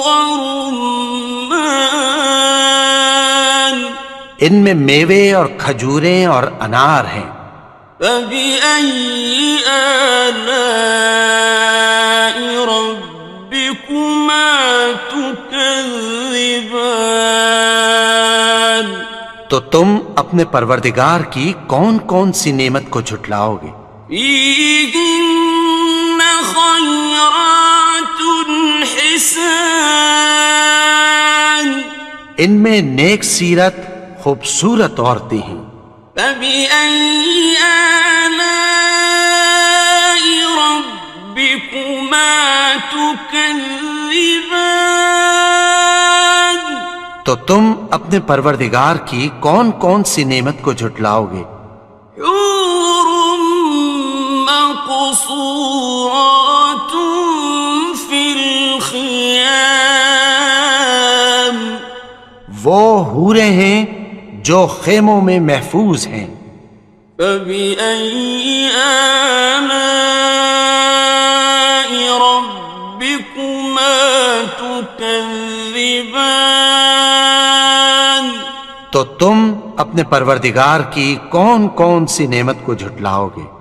A: وَرُمَّانٌ،
B: ان میں میوے اور کھجوریں اور انار ہیں۔
A: فَبِأَيِّ آلَاءِ رَبِّكُمَا تُكَذِّبَانِ؟
B: تو تم اپنے پروردگار کی کون کون سی نعمت کو جھٹلاؤ گے؟
A: فِيهِنَّ خَيْرَاتٌ حِسَانٌ،
B: ان میں نیک سیرت خوبصورت عورتیں ہیں۔
A: فَبِأَيِّ آلَاءِ رَبِّكُمَا تُكَذِّبَانِ؟
B: تو تم اپنے پروردگار کی کون کون سی نعمت کو جھٹلاؤ گے؟
A: حور مقصورات فی
B: وہ حوریں ہیں جو خیموں میں محفوظ ہیں۔
A: فبأي آلاء ربكما تكذبان؟
B: تو تم اپنے پروردگار کی کون کون سی نعمت کو جھٹلاؤ گے؟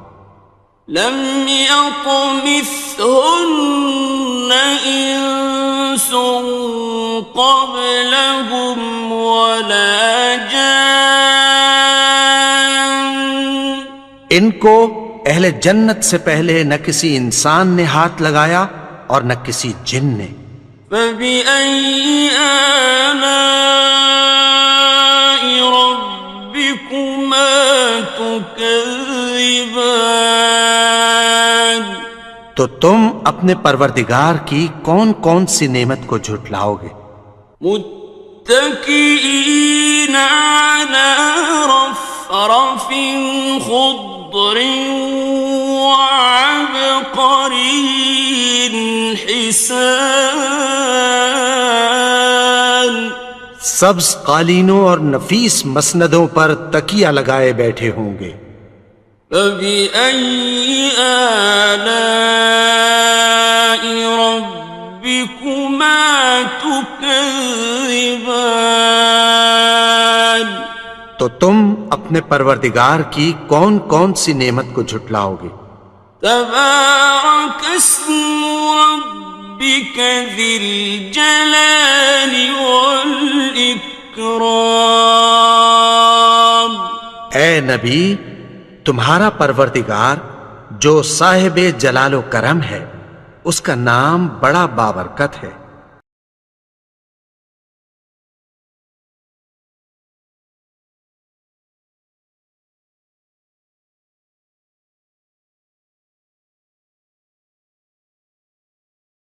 A: لم يطمثهن إنس قبلهم ولا جان۔
B: ان کو اہل جنت سے پہلے نہ کسی انسان نے ہاتھ لگایا اور نہ کسی جن نے۔
A: فبأي آلاء ربكما تكذبان؟
B: تو تم اپنے پروردگار کی کون کون سی نعمت کو جھٹلاؤ گے؟
A: متكئين على رفرف خضر وعبقري حسان۔
B: سبز قالینوں اور نفیس مسندوں پر تکیہ لگائے بیٹھے ہوں گے۔
A: فبأي آلاء ربكما تكذبان؟
B: تو تم اپنے پروردگار کی کون کون سی نعمت کو جھٹلاؤ گے؟
A: تبارك اسم ربك ذي الجلال والإكرام۔
B: اے نبی، تمہارا پروردگار جو صاحب جلال و کرم ہے، اس کا نام بڑا بابرکت ہے۔